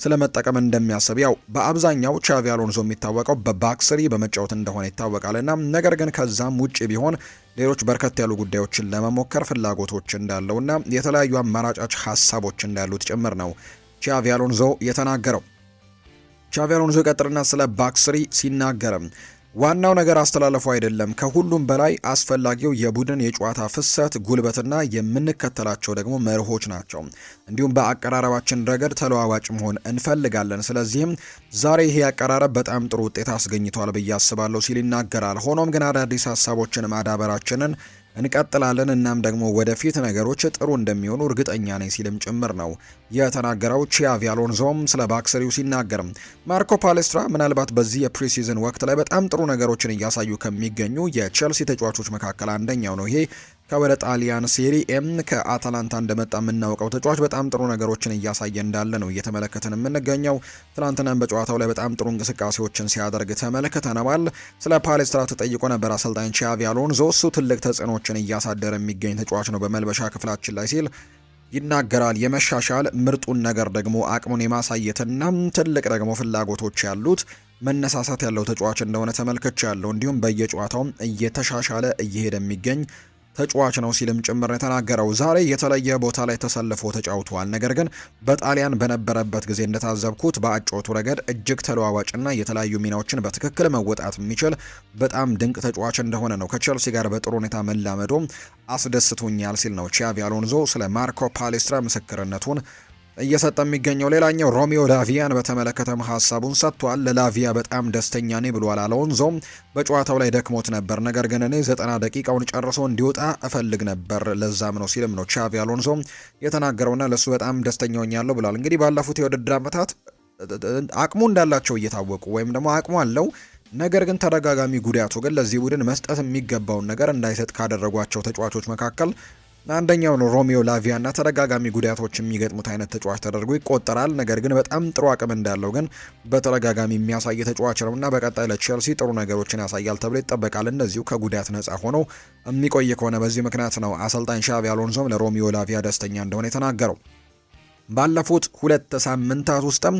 Speaker 1: ስለመጠቀም እንደሚያስብ ያው በአብዛኛው ቻቪ አሎንዞ የሚታወቀው በባክስሪ በመጫወት እንደሆነ ይታወቃልና ነገር ግን ከዛም ውጪ ቢሆን ሌሎች በርከት ያሉ ጉዳዮችን ለመሞከር ፍላጎቶች እንዳለውና የተለያዩ አማራጮች ሀሳቦች እንዳሉት ጭምር ነው ቻቪ አሎንዞ የተናገረው። ቻቪ አሎንዞ ቀጥልና ስለ ባክስሪ ሲናገርም ዋናው ነገር አስተላለፉ አይደለም፣ ከሁሉም በላይ አስፈላጊው የቡድን የጨዋታ ፍሰት፣ ጉልበትና የምንከተላቸው ደግሞ መርሆች ናቸው። እንዲሁም በአቀራረባችን ረገድ ተለዋዋጭ መሆን እንፈልጋለን። ስለዚህም ዛሬ ይሄ አቀራረብ በጣም ጥሩ ውጤት አስገኝቷል ብዬ አስባለሁ ሲል ይናገራል። ሆኖም ግን አዳዲስ ሀሳቦችን ማዳበራችንን እንቀጥላለን እናም ደግሞ ወደፊት ነገሮች ጥሩ እንደሚሆኑ እርግጠኛ ነኝ ሲልም ጭምር ነው የተናገረው። ቻቪ አሎንዞም ስለ ባክስሪው ሲናገር ማርኮ ፓሌስትራ ምናልባት በዚህ የፕሪሲዝን ወቅት ላይ በጣም ጥሩ ነገሮችን እያሳዩ ከሚገኙ የቼልሲ ተጫዋቾች መካከል አንደኛው ነው። ይሄ ከወደ ጣሊያን ሴሪ ኤም ከአታላንታ እንደመጣ የምናውቀው ተጫዋች በጣም ጥሩ ነገሮችን እያሳየ እንዳለ ነው እየተመለከትን የምንገኘው። ትናንትናም በጨዋታው ላይ በጣም ጥሩ እንቅስቃሴዎችን ሲያደርግ ተመልክተነዋል። ስለ ፓሌስትራ ተጠይቆ ነበር አሰልጣኝ ቻቪ አሎንዞ። እሱ ትልቅ ተጽዕኖችን እያሳደረ የሚገኝ ተጫዋች ነው በመልበሻ ክፍላችን ላይ ሲል ይናገራል። የመሻሻል ምርጡን ነገር ደግሞ አቅሙን የማሳየትና ትልቅ ደግሞ ፍላጎቶች ያሉት መነሳሳት ያለው ተጫዋች እንደሆነ ተመልክቻለሁ። እንዲሁም በየጨዋታውም እየተሻሻለ እየሄደ የሚገኝ ተጫዋች ነው ሲልም ጭምር የተናገረው። ዛሬ የተለየ ቦታ ላይ ተሰልፎ ተጫውቷል። ነገር ግን በጣሊያን በነበረበት ጊዜ እንደታዘብኩት በአጨዋወቱ ረገድ እጅግ ተለዋዋጭና የተለያዩ ሚናዎችን በትክክል መወጣት የሚችል በጣም ድንቅ ተጫዋች እንደሆነ ነው። ከቼልሲ ጋር በጥሩ ሁኔታ መላመዶ አስደስቶኛል ሲል ነው ቻቪ አሎንዞ ስለ ማርኮ ፓሌስትራ ምስክርነቱን እየሰጠ የሚገኘው። ሌላኛው ሮሚዮ ላቪያን በተመለከተም ሀሳቡን ሰጥቷል። ለላቪያ በጣም ደስተኛ ነኝ ብሏል አሎንዞ። በጨዋታው ላይ ደክሞት ነበር፣ ነገር ግን እኔ 90 ደቂቃውን ጨርሶ እንዲወጣ እፈልግ ነበር፣ ለዛም ነው ሲልም ነው ቻቪ አሎንዞ የተናገረውና ለሱ በጣም ደስተኛ ሆኛለሁ ብሏል። እንግዲህ ባለፉት የውድድር ዓመታት አቅሙ እንዳላቸው እየታወቁ ወይም ደግሞ አቅሙ አለው፣ ነገር ግን ተደጋጋሚ ጉዳቱ ግን ለዚህ ቡድን መስጠት የሚገባውን ነገር እንዳይሰጥ ካደረጓቸው ተጫዋቾች መካከል አንደኛው ነው ሮሚዮ ላቪያ እና ተደጋጋሚ ጉዳቶች የሚገጥሙት አይነት ተጫዋች ተደርጎ ይቆጠራል። ነገር ግን በጣም ጥሩ አቅም እንዳለው ግን በተደጋጋሚ የሚያሳይ ተጫዋች ነው እና በቀጣይ ለቼልሲ ጥሩ ነገሮችን ያሳያል ተብሎ ይጠበቃል። እንደዚሁ ከጉዳት ነጻ ሆኖ የሚቆይ ከሆነ በዚህ ምክንያት ነው አሰልጣኝ ሻቪ አሎንዞም ለሮሚዮ ላቪያ ደስተኛ እንደሆነ የተናገረው። ባለፉት 2 ሳምንታት ውስጥም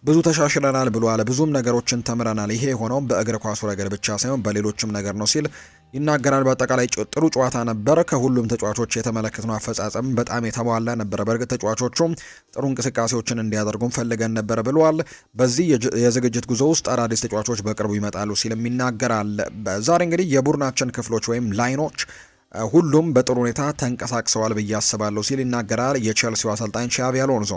Speaker 1: ብዙ ተሻሽለናል ብሏል። ብዙም ነገሮችን ተምረናል። ይሄ የሆነው በእግር ኳሱ ረገድ ብቻ ሳይሆን በሌሎችም ነገር ነው ሲል ይናገራል። በአጠቃላይ ጥሩ ጨዋታ ነበር። ከሁሉም ተጫዋቾች የተመለከትነው አፈጻጸም በጣም የተሟላ ነበር። በእርግጥ ተጫዋቾቹም ጥሩ እንቅስቃሴዎችን እንዲያደርጉም ፈልገን ነበር ብለዋል። በዚህ የዝግጅት ጉዞ ውስጥ አዳዲስ ተጫዋቾች በቅርቡ ይመጣሉ ሲልም ይናገራል። ዛሬ እንግዲህ የቡድናችን ክፍሎች ወይም ላይኖች ሁሉም በጥሩ ሁኔታ ተንቀሳቅሰዋል ብዬ አስባለሁ ሲል ይናገራል የቼልሲው አሰልጣኝ ቻቪ አሎንዞ።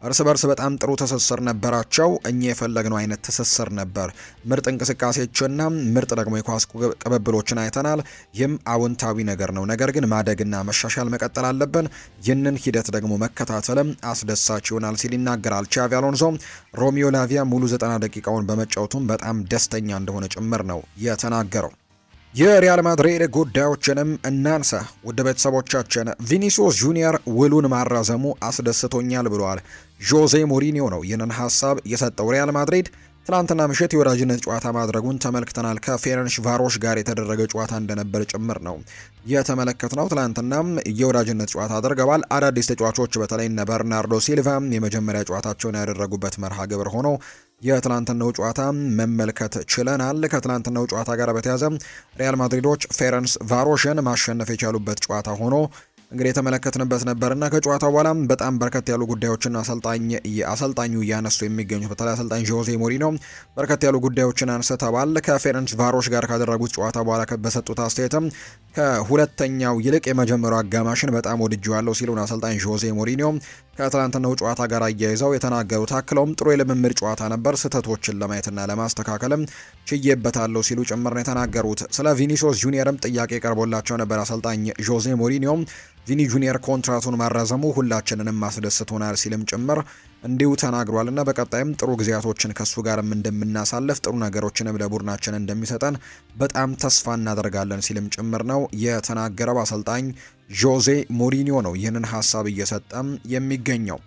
Speaker 1: እርስ በርስ በጣም ጥሩ ትስስር ነበራቸው። እኛ የፈለግነው አይነት ትስስር ነበር። ምርጥ እንቅስቃሴዎችና ምርጥ ደግሞ የኳስ ቅብብሎችን አይተናል። ይህም አዎንታዊ ነገር ነው። ነገር ግን ማደግና መሻሻል መቀጠል አለብን። ይህንን ሂደት ደግሞ መከታተልም አስደሳች ይሆናል ሲል ይናገራል ቻቪ አሎንዞ። ሮሚዮ ላቪያ ሙሉ 90 ደቂቃውን በመጫወቱም በጣም ደስተኛ እንደሆነ ጭምር ነው የተናገረው። የሪያል ማድሪድ ጉዳዮችንም እናንሳ ውድ ቤተሰቦቻችን። ቪኒሲዮስ ጁኒየር ውሉን ማራዘሙ አስደስቶኛል ብሏል ጆዜ ሞሪኒዮ ነው ይህንን ሀሳብ የሰጠው። ሪያል ማድሪድ ትናንትና ምሽት የወዳጅነት ጨዋታ ማድረጉን ተመልክተናል። ከፌረንሽ ቫሮሽ ጋር የተደረገ ጨዋታ እንደነበር ጭምር ነው የተመለከትነው። ትናንትናም የወዳጅነት ጨዋታ አድርገዋል። አዳዲስ ተጫዋቾች በተለይ እነ በርናርዶ ሲልቫ የመጀመሪያ ጨዋታቸውን ያደረጉበት መርሃ ግብር ሆኖ የትላንትናው ጨዋታ መመልከት ችለናል። ከትላንትናው ጨዋታ ጋር በተያያዘ ሪያል ማድሪዶች ፌረንስ ቫሮሽን ማሸነፍ የቻሉበት ጨዋታ ሆኖ እንግዲህ የተመለከትንበት ነበርና ከጨዋታው በኋላ በጣም በርከት ያሉ ጉዳዮችን አሰልጣኙ እያነሱ የሚገኙት በተለይ አሰልጣኝ ጆዜ ሞሪኖ በርከት ያሉ ጉዳዮችን አንስተዋል። ከፌረንስ ቫሮሽ ጋር ካደረጉት ጨዋታ በኋላ በሰጡት አስተያየትም ከሁለተኛው ይልቅ የመጀመሪያው አጋማሽን በጣም ወድጄዋለሁ ሲሉን አሰልጣኝ ጆዜ ሞሪኒዮ ከትላንትናው ጨዋታ ጋር አያይዘው የተናገሩት። አክለውም ጥሩ የልምምድ ጨዋታ ነበር፣ ስህተቶችን ለማየትና ለማስተካከልም ችዬበታለሁ ሲሉ ጭምር ነው የተናገሩት። ስለ ቪኒሲዮስ ጁኒየርም ጥያቄ ቀርቦላቸው ነበር አሰልጣኝ ጆዜ ሞሪኒዮ ቪኒ ጁኒየር ኮንትራቱን ማራዘሙ ሁላችንንም ማስደስቶናል ሲልም ጭምር እንዲሁ ተናግሯልና በቀጣይም ጥሩ ጊዜያቶችን ከሱ ጋርም እንደምናሳልፍ ጥሩ ነገሮችንም ለቡድናችን እንደሚሰጠን በጣም ተስፋ እናደርጋለን ሲልም ጭምር ነው የተናገረው። አሰልጣኝ ጆዜ ሞሪኒዮ ነው ይህንን ሀሳብ እየሰጠም የሚገኘው።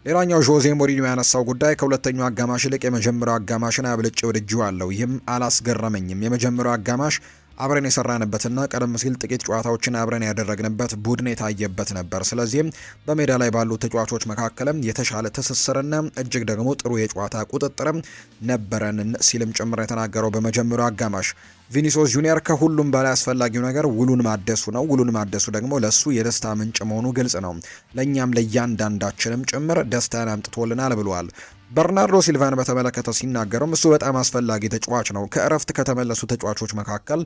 Speaker 1: ሌላኛው ጆዜ ሞሪኒዮ ያነሳው ጉዳይ ከሁለተኛው አጋማሽ ይልቅ የመጀመሪያው አጋማሽን አብልጬ ወድጄዋለሁ። ይህም አላስገረመኝም። የመጀመሪያው አጋማሽ አብረን የሰራንበትና ቀደም ሲል ጥቂት ጨዋታዎችን አብረን ያደረግንበት ቡድን የታየበት ነበር። ስለዚህም በሜዳ ላይ ባሉ ተጫዋቾች መካከልም የተሻለ ትስስርና እጅግ ደግሞ ጥሩ የጨዋታ ቁጥጥርም ነበረን ሲልም ጭምር የተናገረው በመጀመሪያው አጋማሽ። ቪኒሲዮስ ጁኒየር ከሁሉም በላይ አስፈላጊው ነገር ውሉን ማደሱ ነው። ውሉን ማደሱ ደግሞ ለሱ የደስታ ምንጭ መሆኑ ግልጽ ነው። ለእኛም ለእያንዳንዳችንም ጭምር ደስታን አምጥቶልናል ብሏል። በርናርዶ ሲልቫን በተመለከተ ሲናገሩም እሱ በጣም አስፈላጊ ተጫዋች ነው። ከእረፍት ከተመለሱ ተጫዋቾች መካከል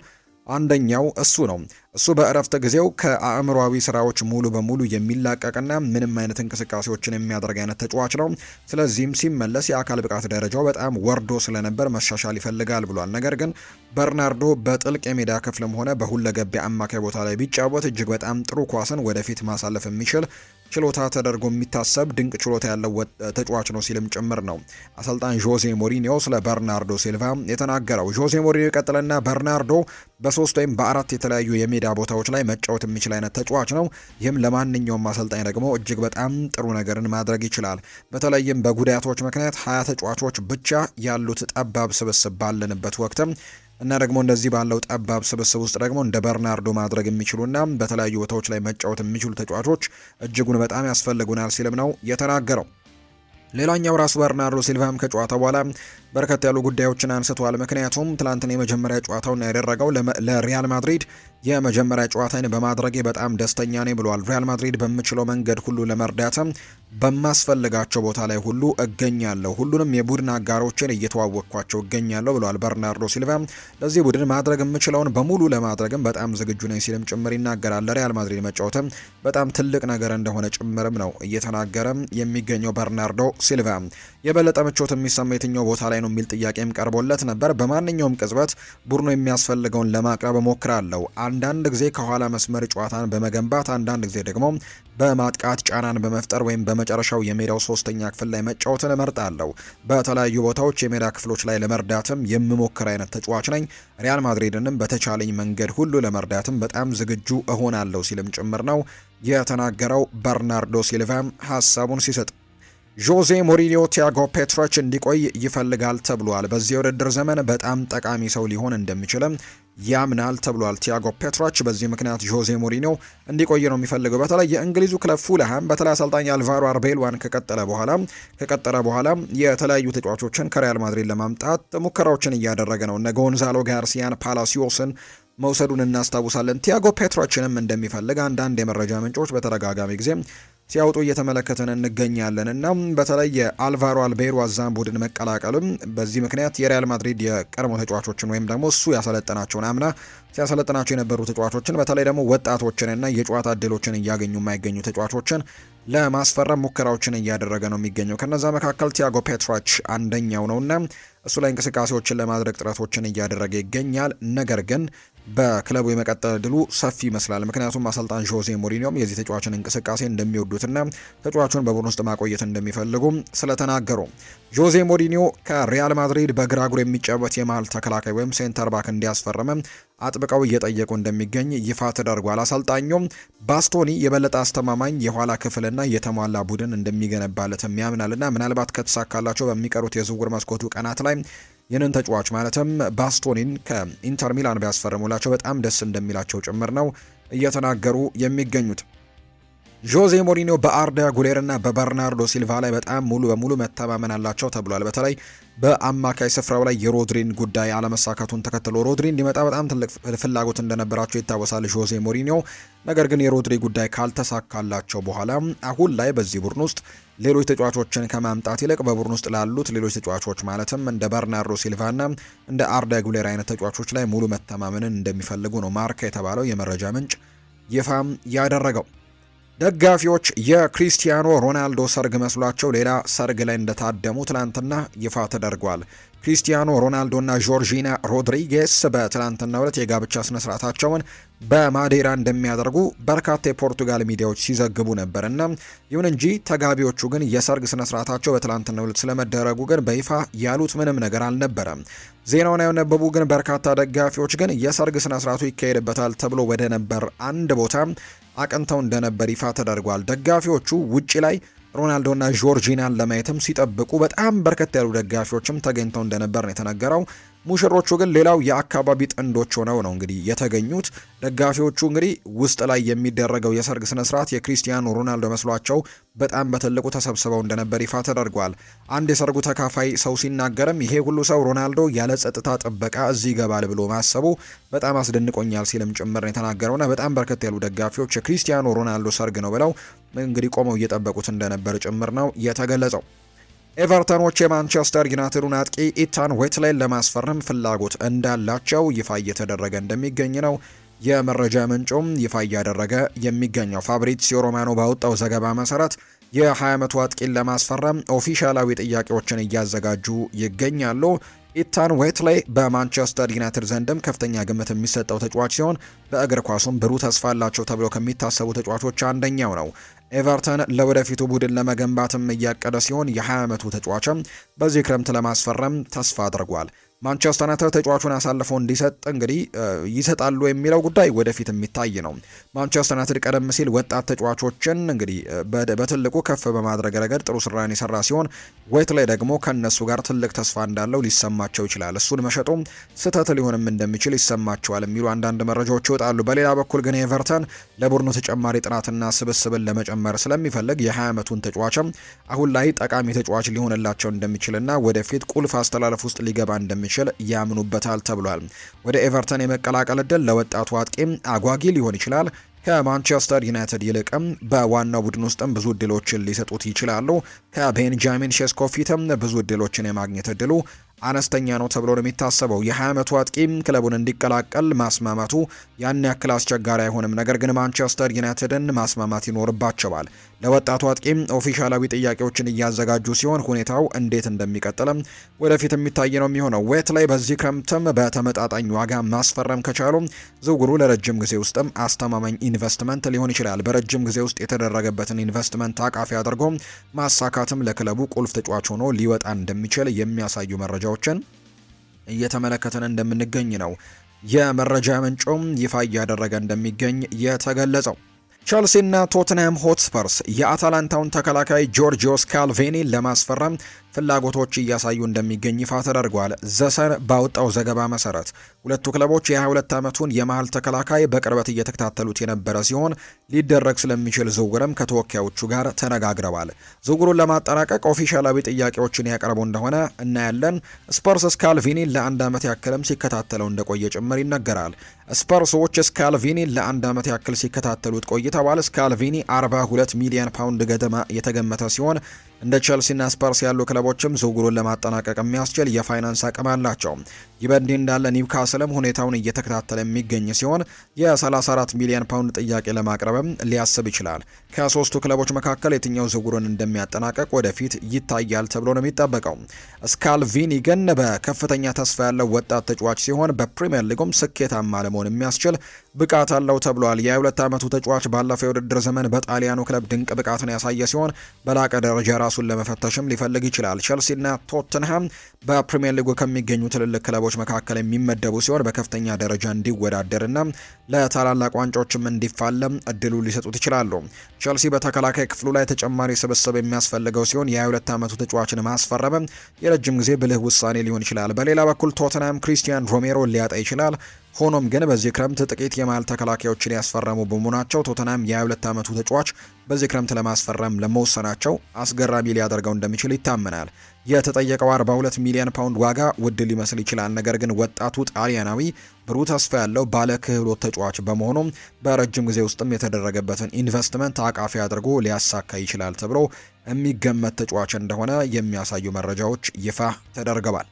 Speaker 1: አንደኛው እሱ ነው። እሱ በእረፍት ጊዜው ከአእምሯዊ ስራዎች ሙሉ በሙሉ የሚላቀቅና ምንም አይነት እንቅስቃሴዎችን የሚያደርግ አይነት ተጫዋች ነው። ስለዚህም ሲመለስ የአካል ብቃት ደረጃው በጣም ወርዶ ስለነበር መሻሻል ይፈልጋል ብሏል። ነገር ግን በርናርዶ በጥልቅ የሜዳ ክፍልም ሆነ በሁለገብ አማካይ ቦታ ላይ ቢጫወት እጅግ በጣም ጥሩ ኳስን ወደፊት ማሳለፍ የሚችል ችሎታ ተደርጎ የሚታሰብ ድንቅ ችሎታ ያለው ተጫዋች ነው ሲልም ጭምር ነው አሰልጣኝ ጆዜ ሞሪኒዮ ስለ በርናርዶ ሲልቫ የተናገረው። ጆዜ ሞሪኒዮ ቀጥለና በርናርዶ በ3 ወይም በ4 የተለያዩ የሜዳ ቦታዎች ላይ መጫወት የሚችል አይነት ተጫዋች ነው። ይህም ለማንኛውም አሰልጣኝ ደግሞ እጅግ በጣም ጥሩ ነገርን ማድረግ ይችላል። በተለይም በጉዳቶች ምክንያት 20 ተጫዋቾች ብቻ ያሉት ጠባብ ስብስብ ባለንበት ወቅትም እና ደግሞ እንደዚህ ባለው ጠባብ ስብስብ ውስጥ ደግሞ እንደ በርናርዶ ማድረግ የሚችሉና በተለያዩ ቦታዎች ላይ መጫወት የሚችሉ ተጫዋቾች እጅጉን በጣም ያስፈልጉናል ሲልም ነው የተናገረው። ሌላኛው ራሱ በርናርዶ ሲልቫም ከጨዋታ በኋላ በርከት ያሉ ጉዳዮችን አንስተዋል። ምክንያቱም ትላንትና የመጀመሪያ ጨዋታውን ያደረገው ለሪያል ማድሪድ የመጀመሪያ ጨዋታን በማድረጌ በጣም ደስተኛ ነኝ ብለዋል። ሪያል ማድሪድ በምችለው መንገድ ሁሉ ለመርዳትም በማስፈልጋቸው ቦታ ላይ ሁሉ እገኛለሁ፣ ሁሉንም የቡድን አጋሮችን እየተዋወቅኳቸው እገኛለሁ ብለዋል በርናርዶ ሲልቫ። ለዚህ ቡድን ማድረግ የምችለውን በሙሉ ለማድረግም በጣም ዝግጁ ነኝ ሲልም ጭምር ይናገራል። ለሪያል ማድሪድ መጫወትም በጣም ትልቅ ነገር እንደሆነ ጭምርም ነው እየተናገረ የሚገኘው በርናርዶ ሲልቫ። የበለጠ ምቾት የሚሰማ የትኛው ቦታ ላይ ነው የሚል ጥያቄም ቀርቦለት ነበር። በማንኛውም ቅጽበት ቡድኑ የሚያስፈልገውን ለማቅረብ እሞክራለሁ። አንዳንድ ጊዜ ከኋላ መስመር ጨዋታን በመገንባት አንዳንድ ጊዜ ደግሞ በማጥቃት ጫናን በመፍጠር ወይም በመጨረሻው የሜዳው ሶስተኛ ክፍል ላይ መጫወትን እመርጣለሁ። በተለያዩ ቦታዎች የሜዳ ክፍሎች ላይ ለመርዳትም የምሞክር አይነት ተጫዋች ነኝ። ሪያል ማድሪድንም በተቻለኝ መንገድ ሁሉ ለመርዳትም በጣም ዝግጁ እሆናለሁ ሲልም ጭምር ነው የተናገረው በርናርዶ ሲልቫም ሀሳቡን ሲሰጥ። ጆዜ ሞሪኒዮ ቲያጎ ፔትሮች እንዲቆይ ይፈልጋል ተብሏል። በዚህ የውድድር ዘመን በጣም ጠቃሚ ሰው ሊሆን እንደሚችልም ያምናል ተብሏል። ቲያጎ ፔትሮች በዚህ ምክንያት ጆዜ ሞሪኒዮ እንዲቆይ ነው የሚፈልገው። በተለይ የእንግሊዙ ክለብ ፉልሃም በተለይ አሰልጣኝ አልቫሮ አርቤሎዋን ከቀጠለ በኋላ የተለያዩ ተጫዋቾችን ከሪያል ማድሪድ ለማምጣት ሙከራዎችን እያደረገ ነው። እነ ጎንዛሎ ጋርሲያን፣ ፓላሲዮስን መውሰዱን እናስታውሳለን። ቲያጎ ፔትሮችንም እንደሚፈልግ አንዳንድ የመረጃ ምንጮች በተደጋጋሚ ጊዜ ሲያወጡ እየተመለከትን እንገኛለን እና በተለይ የአልቫሮ አልቤሮ አዛም ቡድን መቀላቀልም በዚህ ምክንያት የሪያል ማድሪድ የቀድሞ ተጫዋቾችን ወይም ደግሞ እሱ ያሰለጠናቸውን አምና ሲያሰለጥናቸው የነበሩ ተጫዋቾችን በተለይ ደግሞ ወጣቶችንና የጨዋታ እድሎችን እያገኙ የማይገኙ ተጫዋቾችን ለማስፈረም ሙከራዎችን እያደረገ ነው የሚገኘው። ከነዛ መካከል ቲያጎ ፔትሮች አንደኛው ነውና እሱ ላይ እንቅስቃሴዎችን ለማድረግ ጥረቶችን እያደረገ ይገኛል። ነገር ግን በክለቡ የመቀጠል እድሉ ሰፊ ይመስላል። ምክንያቱም አሰልጣኝ ጆዜ ሞሪኒዮም የዚህ ተጫዋችን እንቅስቃሴ እንደሚወዱትና ተጫዋቹን በቡድን ውስጥ ማቆየት እንደሚፈልጉ ስለተናገሩ ጆዜ ሞሪኒዮ ከሪያል ማድሪድ በግራ እግሩ የሚጫወት የመሃል ተከላካይ ወይም ሴንተር ባክ እንዲያስፈርም አጥብቀው እየጠየቁ እንደሚገኝ ይፋ ተደርጓል። አሰልጣኙም ባስቶኒ የበለጠ አስተማማኝ የኋላ ክፍልና የተሟላ ቡድን እንደሚገነባለትም ያምናልና ምናልባት ከተሳካላቸው በሚቀሩት የዝውውር መስኮቱ ቀናት ላይ ይህንን ተጫዋች ማለትም ባስቶኒን ከኢንተር ሚላን ቢያስፈርሙላቸው በጣም ደስ እንደሚላቸው ጭምር ነው እየተናገሩ የሚገኙት። ጆዜ ሞሪኒዮ በአርዳ ጉሌርና በበርናርዶ ሲልቫ ላይ በጣም ሙሉ በሙሉ መተማመን አላቸው ተብሏል። በተለይ በአማካይ ስፍራው ላይ የሮድሪን ጉዳይ አለመሳካቱን ተከትሎ ሮድሪ እንዲመጣ በጣም ትልቅ ፍላጎት እንደነበራቸው ይታወሳል ጆዜ ሞሪኒዮ። ነገር ግን የሮድሪ ጉዳይ ካልተሳካላቸው በኋላ አሁን ላይ በዚህ ቡድን ውስጥ ሌሎች ተጫዋቾችን ከማምጣት ይልቅ በቡድን ውስጥ ላሉት ሌሎች ተጫዋቾች ማለትም እንደ በርናርዶ ሲልቫና እንደ አርዳ ጉሌር አይነት ተጫዋቾች ላይ ሙሉ መተማመንን እንደሚፈልጉ ነው ማርካ የተባለው የመረጃ ምንጭ ይፋም ያደረገው። ደጋፊዎች የክሪስቲያኖ ሮናልዶ ሰርግ መስሏቸው ሌላ ሰርግ ላይ እንደታደሙ ትናንትና ይፋ ተደርጓል። ክሪስቲያኖ ሮናልዶና ጆርጂና ሮድሪጌስ በትላንትናው ዕለት የጋብቻ ስነስርዓታቸውን በማዴራ እንደሚያደርጉ በርካታ የፖርቱጋል ሚዲያዎች ሲዘግቡ ነበርና ይሁን እንጂ ተጋቢዎቹ ግን የሰርግ ስነስርዓታቸው በትላንትናው ዕለት ስለመደረጉ ግን በይፋ ያሉት ምንም ነገር አልነበረም። ዜናውን ያነበቡ ግን በርካታ ደጋፊዎች ግን የሰርግ ስነስርዓቱ ይካሄድበታል ተብሎ ወደ ነበር አንድ ቦታ አቅንተው እንደነበር ይፋ ተደርጓል። ደጋፊዎቹ ውጪ ላይ ሮናልዶና ጆርጂናን ለማየትም ሲጠብቁ በጣም በርከት ያሉ ደጋፊዎችም ተገኝተው እንደነበር ነው የተነገረው። ሙሽሮቹ ግን ሌላው የአካባቢ ጥንዶች ሆነው ነው እንግዲህ የተገኙት። ደጋፊዎቹ እንግዲህ ውስጥ ላይ የሚደረገው የሰርግ ስነስርዓት የክሪስቲያኖ ሮናልዶ መስሏቸው በጣም በትልቁ ተሰብስበው እንደነበር ይፋ ተደርጓል። አንድ የሰርጉ ተካፋይ ሰው ሲናገርም ይሄ ሁሉ ሰው ሮናልዶ ያለ ጸጥታ ጥበቃ እዚህ ይገባል ብሎ ማሰቡ በጣም አስደንቆኛል ሲልም ጭምር ነው የተናገረውና በጣም በርከት ያሉ ደጋፊዎች የክሪስቲያኖ ሮናልዶ ሰርግ ነው ብለው እንግዲህ ቆመው እየጠበቁት እንደነበር ጭምር ነው የተገለጸው። ኤቨርተኖች የማንቸስተር ዩናይትዱን አጥቂ ኢታን ዌትሌይን ለማስፈረም ፍላጎት እንዳላቸው ይፋ እየተደረገ እንደሚገኝ ነው የመረጃ ምንጩም ይፋ እያደረገ የሚገኘው። ፋብሪዚዮ ሮማኖ ባወጣው ዘገባ መሰረት የ20 ዓመቱ አጥቂን ለማስፈረም ኦፊሻላዊ ጥያቄዎችን እያዘጋጁ ይገኛሉ። ኢታን ዌትሌይ በማንቸስተር ዩናይትድ ዘንድም ከፍተኛ ግምት የሚሰጠው ተጫዋች ሲሆን በእግር ኳሱም ብሩህ ተስፋ አላቸው ተብለው ከሚታሰቡ ተጫዋቾች አንደኛው ነው። ኤቨርተን ለወደፊቱ ቡድን ለመገንባትም እያቀደ ሲሆን የ20 ዓመቱ ተጫዋችም በዚህ ክረምት ለማስፈረም ተስፋ አድርጓል። ማንቸስተር ዩናይትድ ተጫዋቹን አሳልፎ እንዲሰጥ እንግዲህ ይሰጣሉ የሚለው ጉዳይ ወደፊት የሚታይ ነው። ማንቸስተር ዩናይትድ ቀደም ሲል ወጣት ተጫዋቾችን እንግዲህ በትልቁ ከፍ በማድረግ ረገድ ጥሩ ስራን የሰራ ሲሆን ዌትሌይ ደግሞ ከነሱ ጋር ትልቅ ተስፋ እንዳለው ሊሰማቸው ይችላል። እሱን መሸጡም ስህተት ሊሆንም እንደሚችል ይሰማቸዋል የሚሉ አንዳንድ መረጃዎች ይወጣሉ። በሌላ በኩል ግን ኤቨርተን ለቡድኑ ተጨማሪ ጥናትና ስብስብን ለመጨመር ስለሚፈልግ የ20 ዓመቱን ተጫዋችም አሁን ላይ ጠቃሚ ተጫዋች ሊሆንላቸው እንደሚችልና ወደፊት ቁልፍ አስተላለፍ ውስጥ ሊገባ እንደሚችል ያምኑበታል ተብሏል። ወደ ኤቨርተን የመቀላቀል እድል ለወጣቱ አጥቂም አጓጊ ሊሆን ይችላል። ከማንቸስተር ዩናይትድ ይልቅም በዋናው ቡድን ውስጥም ብዙ እድሎችን ሊሰጡት ይችላሉ። ከቤንጃሚን ሼስኮ ፊትም ብዙ እድሎችን የማግኘት እድሉ አነስተኛ ነው ተብሎ ነው የሚታሰበው። የ20 ዓመቱ አጥቂም ክለቡን እንዲቀላቀል ማስማማቱ ያን ያክል አስቸጋሪ አይሆንም። ነገር ግን ማንቸስተር ዩናይትድን ማስማማት ይኖርባቸዋል። ለወጣቱ አጥቂም ኦፊሻላዊ ጥያቄዎችን እያዘጋጁ ሲሆን ሁኔታው እንዴት እንደሚቀጥልም ወደፊት የሚታይ ነው የሚሆነው። ዌትሌይ በዚህ ክረምትም በተመጣጣኝ ዋጋ ማስፈረም ከቻሉ ዝውውሩ ለረጅም ጊዜ ውስጥም አስተማማኝ ኢንቨስትመንት ሊሆን ይችላል። በረጅም ጊዜ ውስጥ የተደረገበትን ኢንቨስትመንት አቃፊ አድርጎ ማሳካትም ለክለቡ ቁልፍ ተጫዋች ሆኖ ሊወጣ እንደሚችል የሚያሳዩ መረጃዎችን እየተመለከተን እንደምንገኝ ነው የመረጃ ምንጩም ይፋ እያደረገ እንደሚገኝ የተገለጸው። ቸልሲና ቶትንሃም ሆትስፐርስ የአታላንታውን ተከላካይ ጆርጂዮስ ካልቬኒን ለማስፈረም ፍላጎቶች እያሳዩ እንደሚገኝ ይፋ ተደርጓል። ዘሰን ባወጣው ዘገባ መሰረት ሁለቱ ክለቦች የ22 ዓመቱን የመሃል ተከላካይ በቅርበት እየተከታተሉት የነበረ ሲሆን ሊደረግ ስለሚችል ዝውውርም ከተወካዮቹ ጋር ተነጋግረዋል። ዝውውሩን ለማጠናቀቅ ኦፊሻላዊ ጥያቄዎችን ያቀርቡ እንደሆነ እናያለን። ስፐርስ ስካልቪኒን ለአንድ ዓመት ያክልም ሲከታተለው እንደቆየ ጭምር ይነገራል። ስፐርሶች ስካልቪኒን ለአንድ ዓመት ያክል ሲከታተሉት ቆይተዋል። ስካልቪኒ 42 ሚሊዮን ፓውንድ ገደማ የተገመተ ሲሆን እንደ ቸልሲና ስፐርስ ያሉ ክለቦችም ዝውውሩን ለማጠናቀቅ የሚያስችል የፋይናንስ አቅም አላቸው። ይህ በእንዲህ እንዳለ ኒውካስልም ሁኔታውን እየተከታተለ የሚገኝ ሲሆን የ34 ሚሊዮን ፓውንድ ጥያቄ ለማቅረብም ሊያስብ ይችላል። ከሶስቱ ክለቦች መካከል የትኛው ዝውውሩን እንደሚያጠናቀቅ ወደፊት ይታያል ተብሎ ነው የሚጠበቀው። ስካልቪኒ ግን በከፍተኛ ተስፋ ያለው ወጣት ተጫዋች ሲሆን በፕሪሚየር ሊጉም ስኬታማ ለመሆን የሚያስችል ብቃት አለው ተብሏል። የ22 ዓመቱ ተጫዋች ባለፈው የውድድር ዘመን በጣሊያኑ ክለብ ድንቅ ብቃትን ያሳየ ሲሆን በላቀ ደረጃ ራሱን ለመፈተሽም ሊፈልግ ይችላል። ቸልሲና ቶትንሃም በፕሪሚየር ሊጉ ከሚገኙ ትልልቅ ክለቦች መካከል የሚመደቡ ሲሆን በከፍተኛ ደረጃ እንዲወዳደርና ለታላላቅ ዋንጫዎችም እንዲፋለም እድሉ ሊሰጡት ይችላሉ። ቸልሲ በተከላካይ ክፍሉ ላይ ተጨማሪ ስብስብ የሚያስፈልገው ሲሆን የ22 ዓመቱ ተጫዋችን ማስፈረም የረጅም ጊዜ ብልህ ውሳኔ ሊሆን ይችላል። በሌላ በኩል ቶትንሃም ክሪስቲያን ሮሜሮ ሊያጣ ይችላል። ሆኖም ግን በዚህ ክረምት ጥቂት የመሃል ተከላካዮችን ያስፈረሙ በመሆናቸው ቶተንሃም የ22 ዓመቱ ተጫዋች በዚህ ክረምት ለማስፈረም ለመወሰናቸው አስገራሚ ሊያደርገው እንደሚችል ይታመናል። የተጠየቀው 42 ሚሊዮን ፓውንድ ዋጋ ውድ ሊመስል ይችላል። ነገር ግን ወጣቱ ጣሊያናዊ ብሩህ ተስፋ ያለው ባለ ክህሎት ተጫዋች በመሆኑ በረጅም ጊዜ ውስጥም የተደረገበትን ኢንቨስትመንት አቃፊ አድርጎ ሊያሳካ ይችላል ተብሎ የሚገመት ተጫዋች እንደሆነ የሚያሳዩ መረጃዎች ይፋ ተደርገዋል።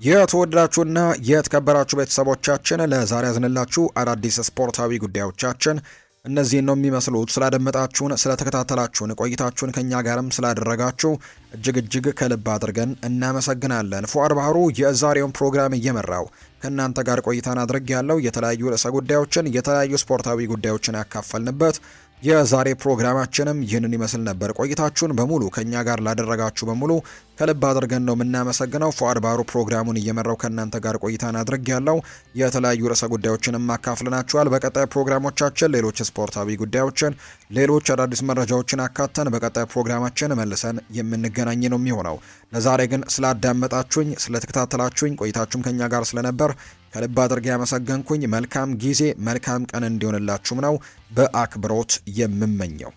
Speaker 1: የተወደዳችሁና የተከበራችሁ ቤተሰቦቻችን ለዛሬ ያዝንላችሁ አዳዲስ ስፖርታዊ ጉዳዮቻችን እነዚህን ነው የሚመስሉት። ስላደመጣችሁን፣ ስለተከታተላችሁን፣ ቆይታችሁን ከኛ ጋርም ስላደረጋችሁ እጅግ ከልብ አድርገን እናመሰግናለን። ፉአድ ባህሩ የዛሬውን ፕሮግራም እየመራው ከእናንተ ጋር ቆይታን አድርግ ያለው የተለያዩ ርዕሰ ጉዳዮችን የተለያዩ ስፖርታዊ ጉዳዮችን ያካፈልንበት የዛሬ ፕሮግራማችንም ይህንን ይመስል ነበር። ቆይታችሁን በሙሉ ከኛ ጋር ላደረጋችሁ በሙሉ ከልብ አድርገን ነው የምናመሰግነው። ፉአድ ባህሩ ፕሮግራሙን እየመራው ከእናንተ ጋር ቆይታን አድርግ ያለው የተለያዩ ርዕሰ ጉዳዮችንም አካፍለናችኋል። በቀጣይ ፕሮግራሞቻችን ሌሎች ስፖርታዊ ጉዳዮችን፣ ሌሎች አዳዲስ መረጃዎችን አካተን በቀጣይ ፕሮግራማችን መልሰን የምንገናኝ ነው የሚሆነው። ለዛሬ ግን ስላዳመጣችሁኝ፣ ስለተከታተላችሁኝ ቆይታችሁም ከኛ ጋር ስለነበር ከልብ አድርጌ ያመሰገንኩኝ። መልካም ጊዜ መልካም ቀን እንዲሆንላችሁም ነው በአክብሮት የምመኘው።